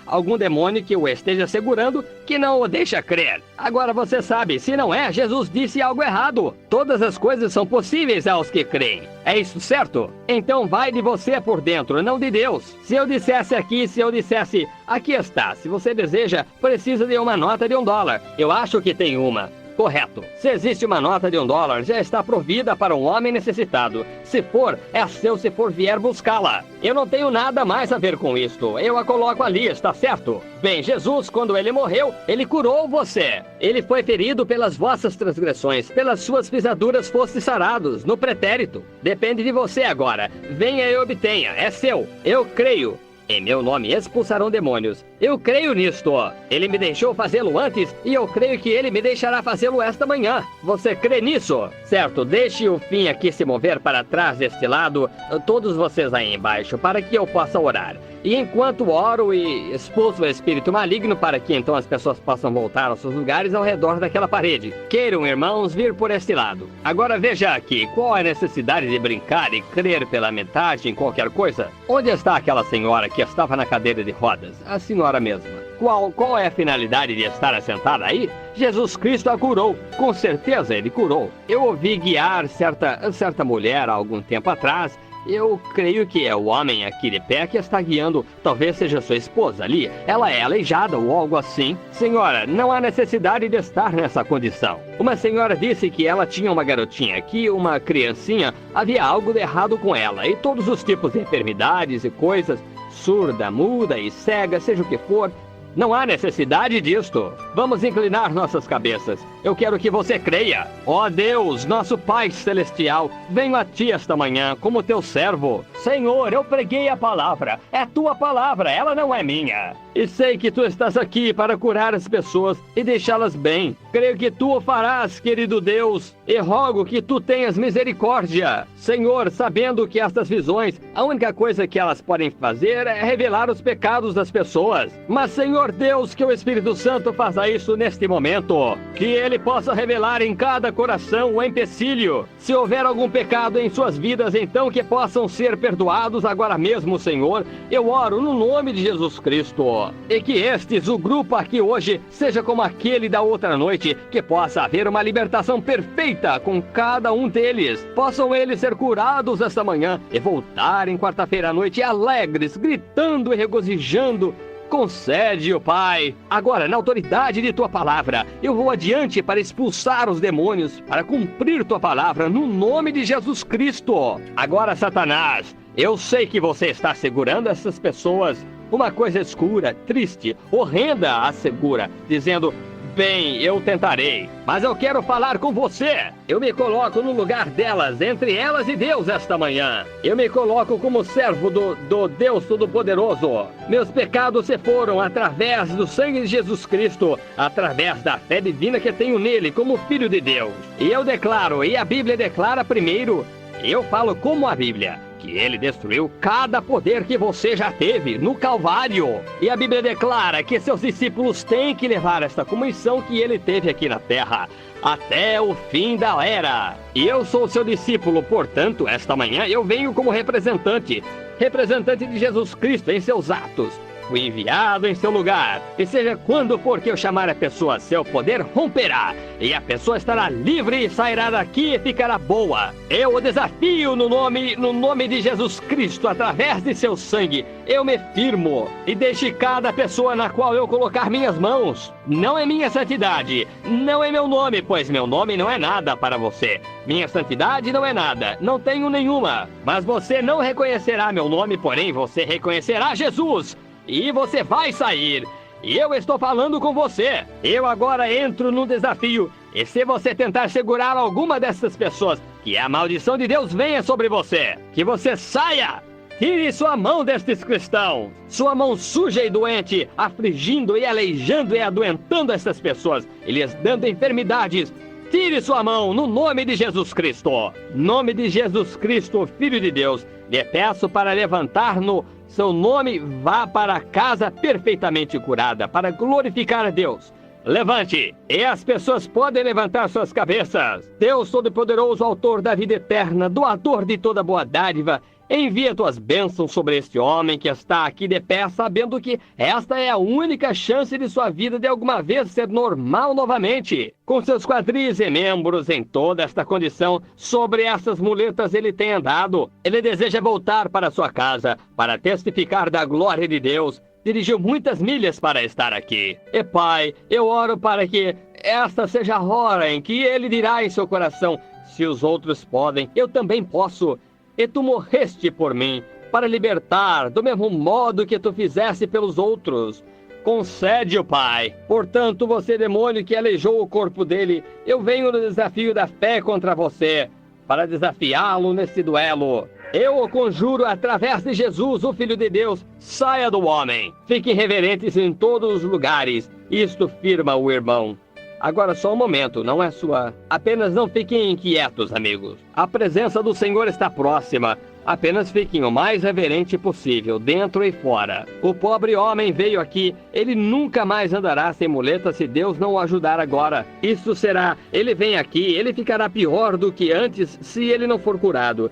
algum demônio que o esteja segurando que não o deixa crer. Agora você sabe, se não é, Jesus disse algo errado. Todas as coisas são possíveis aos que creem. É isso certo? Então vai de você por dentro, não de Deus. Se eu dissesse aqui está, se você deseja, precisa de uma nota de $1. Eu acho que tem uma. Correto. Se existe uma nota de $1, já está provida para um homem necessitado. Se for, é seu se for vier buscá-la. Eu não tenho nada mais a ver com isto. Eu a coloco ali, está certo? Bem, Jesus, quando ele morreu, ele curou você. Ele foi ferido pelas vossas transgressões, pelas suas pisaduras foste sarados, no pretérito. Depende de você agora. Venha e obtenha, é seu. Eu creio. Em meu nome expulsarão demônios. Eu creio nisto. Ele me deixou fazê-lo antes e eu creio que ele me deixará fazê-lo esta manhã. Você crê nisso? Certo, deixe o fim aqui se mover para trás deste lado, todos vocês aí embaixo, para que eu possa orar. E enquanto oro e expulso o espírito maligno para que então as pessoas possam voltar aos seus lugares ao redor daquela parede. Queiram, irmãos, vir por este lado. Agora veja aqui, qual é a necessidade de brincar e crer pela metade em qualquer coisa? Onde está aquela senhora que estava na cadeira de rodas? A senhora mesma. Qual é a finalidade de estar assentada aí? Jesus Cristo a curou. Com certeza ele curou. Eu ouvi guiar certa mulher há algum tempo atrás. Eu creio que é o homem aqui de pé que está guiando. Talvez seja sua esposa ali. Ela é aleijada ou algo assim. Senhora, não há necessidade de estar nessa condição. Uma senhora disse que ela tinha uma garotinha aqui, uma criancinha. Havia algo de errado com ela. E todos os tipos de enfermidades e coisas. Surda, muda e cega, seja o que for. Não há necessidade disto. Vamos inclinar nossas cabeças. Eu quero que você creia. Ó Deus, nosso Pai Celestial, venho a Ti esta manhã como Teu servo. Senhor, eu preguei a palavra. É Tua palavra, ela não é minha. E sei que Tu estás aqui para curar as pessoas e deixá-las bem. Creio que Tu o farás, querido Deus, e rogo que Tu tenhas misericórdia. Senhor, sabendo que estas visões, a única coisa que elas podem fazer é revelar os pecados das pessoas. Mas, Senhor Deus, que o Espírito Santo faça isso neste momento. Que Ele possa revelar em cada coração o empecilho. Se houver algum pecado em suas vidas, então que possam ser perdoados agora mesmo, Senhor. Eu oro no nome de Jesus Cristo. E que o grupo aqui hoje, seja como aquele da outra noite, que possa haver uma libertação perfeita com cada um deles. Possam eles ser curados esta manhã e voltarem quarta-feira à noite alegres, gritando e regozijando Concede-o, Pai. Agora, na autoridade de tua palavra, eu vou adiante para expulsar os demônios, para cumprir tua palavra, no nome de Jesus Cristo. Agora, Satanás, eu sei que você está segurando essas pessoas. Uma coisa escura, triste, horrenda assegura, dizendo: bem, eu tentarei, mas eu quero falar com você. Eu me coloco no lugar delas, entre elas e Deus esta manhã. Eu me coloco como servo do Deus Todo-Poderoso. Meus pecados se foram através do sangue de Jesus Cristo, através da fé divina que tenho nele como Filho de Deus. E eu declaro, e a Bíblia declara primeiro, eu falo como a Bíblia, que ele destruiu cada poder que você já teve no Calvário. E a Bíblia declara que seus discípulos têm que levar esta comissão que ele teve aqui na terra, até o fim da era. E eu sou seu discípulo, portanto, esta manhã eu venho como representante de Jesus Cristo em seus atos. Fui enviado em seu lugar, e seja quando for que eu chamar a pessoa, seu poder romperá, e a pessoa estará livre e sairá daqui e ficará boa. Eu o desafio no nome de Jesus Cristo, através de seu sangue. Eu me firmo, e deixe cada pessoa na qual eu colocar minhas mãos. Não é minha santidade, não é meu nome, pois meu nome não é nada para você. Minha santidade não é nada, não tenho nenhuma. Mas você não reconhecerá meu nome, porém você reconhecerá Jesus. E você vai sair. E eu estou falando com você. Eu agora entro no desafio. E se você tentar segurar alguma dessas pessoas, que a maldição de Deus venha sobre você. Que você saia. Tire sua mão destes cristãos. Sua mão suja e doente, afligindo e aleijando e adoentando essas pessoas, e lhes dando enfermidades. Tire sua mão no nome de Jesus Cristo. Nome de Jesus Cristo, Filho de Deus. Lhe peço para levantar no seu nome, vá para casa perfeitamente curada, para glorificar a Deus. Levante, e as pessoas podem levantar suas cabeças. Deus Todo-Poderoso, autor da vida eterna, doador de toda boa dádiva, envia tuas bênçãos sobre este homem que está aqui de pé, sabendo que esta é a única chance de sua vida de alguma vez ser normal novamente. Com seus quadris e membros em toda esta condição, sobre essas muletas ele tem andado. Ele deseja voltar para sua casa, para testificar da glória de Deus. Dirigiu muitas milhas para estar aqui. E Pai, eu oro para que esta seja a hora em que ele dirá em seu coração: se os outros podem, eu também posso. E tu morreste por mim, para libertar, do mesmo modo que tu fizeste pelos outros. Concede-o, Pai. Portanto, você, demônio que aleijou o corpo dele, eu venho no desafio da fé contra você, para desafiá-lo nesse duelo. Eu o conjuro através de Jesus, o Filho de Deus, saia do homem. Fiquem reverentes em todos os lugares. Isto firma o irmão. Agora só um momento, não é sua. Apenas não fiquem inquietos, amigos. A presença do Senhor está próxima. Apenas fiquem o mais reverente possível, dentro e fora. O pobre homem veio aqui. Ele nunca mais andará sem muleta se Deus não o ajudar agora. Isso será. Ele vem aqui, ele ficará pior do que antes se ele não for curado.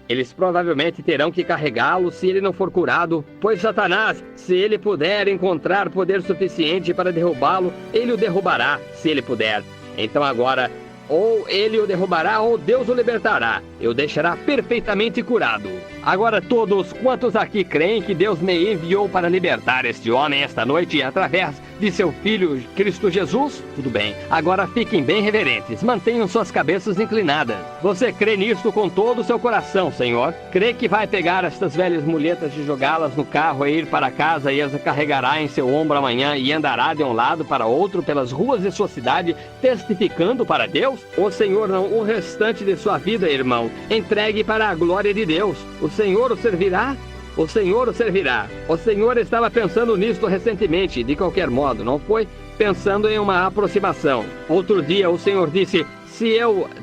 Eles provavelmente terão que carregá-lo se ele não for curado, pois Satanás, se ele puder encontrar poder suficiente para derrubá-lo, ele o derrubará, se ele puder. Então agora, ou ele o derrubará ou Deus o libertará, e o deixará perfeitamente curado. Agora todos quantos aqui creem que Deus me enviou para libertar este homem esta noite através de seu Filho Cristo Jesus? Tudo bem. Agora fiquem bem reverentes, mantenham suas cabeças inclinadas. Você crê nisto com todo o seu coração, Senhor? Crê que vai pegar estas velhas muletas e jogá-las no carro e ir para casa e as carregará em seu ombro amanhã e andará de um lado para outro pelas ruas de sua cidade, testificando para Deus? O Senhor não, o restante de sua vida, irmão, entregue para a glória de Deus. O Senhor o servirá? O Senhor o servirá. O Senhor estava pensando nisto recentemente, de qualquer modo, não foi? Pensando em uma aproximação. Outro dia o Senhor disse: se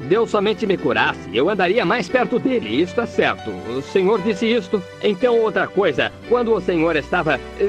Deus somente me curasse, eu andaria mais perto dele. Isto é certo. O Senhor disse isto. Então outra coisa, quando o Senhor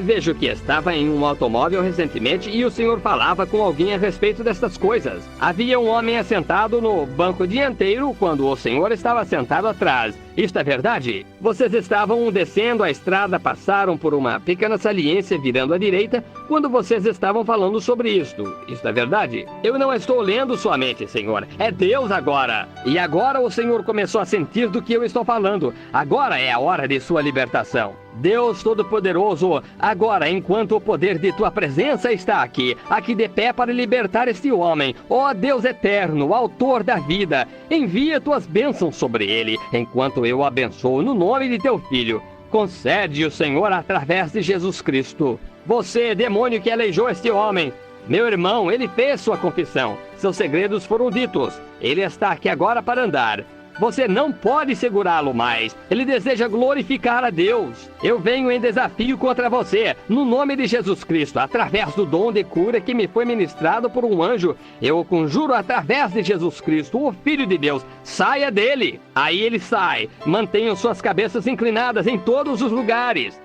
vejo que estava em um automóvel recentemente e o Senhor falava com alguém a respeito destas coisas. Havia um homem assentado no banco dianteiro quando o Senhor estava sentado atrás. Isto é verdade? Vocês estavam descendo a estrada, passaram por uma pequena saliência virando à direita quando vocês estavam falando sobre isto. Isto é verdade? Eu não estou lendo sua mente, Senhor. É Deus agora. E agora o Senhor começou a sentir do que eu estou falando. Agora é a hora de sua libertação. Deus Todo-Poderoso, agora, enquanto o poder de tua presença está aqui de pé para libertar este homem, ó Deus eterno, autor da vida, envia tuas bênçãos sobre ele, enquanto eu o abençoo no nome de teu Filho. Concede-o, Senhor, através de Jesus Cristo. Você, demônio que aleijou este homem, meu irmão, ele fez sua confissão. Seus segredos foram ditos. Ele está aqui agora para andar. Você não pode segurá-lo mais. Ele deseja glorificar a Deus. Eu venho em desafio contra você, no nome de Jesus Cristo, através do dom de cura que me foi ministrado por um anjo. Eu o conjuro através de Jesus Cristo, o Filho de Deus. Saia dele. Aí ele sai. Mantenham suas cabeças inclinadas em todos os lugares.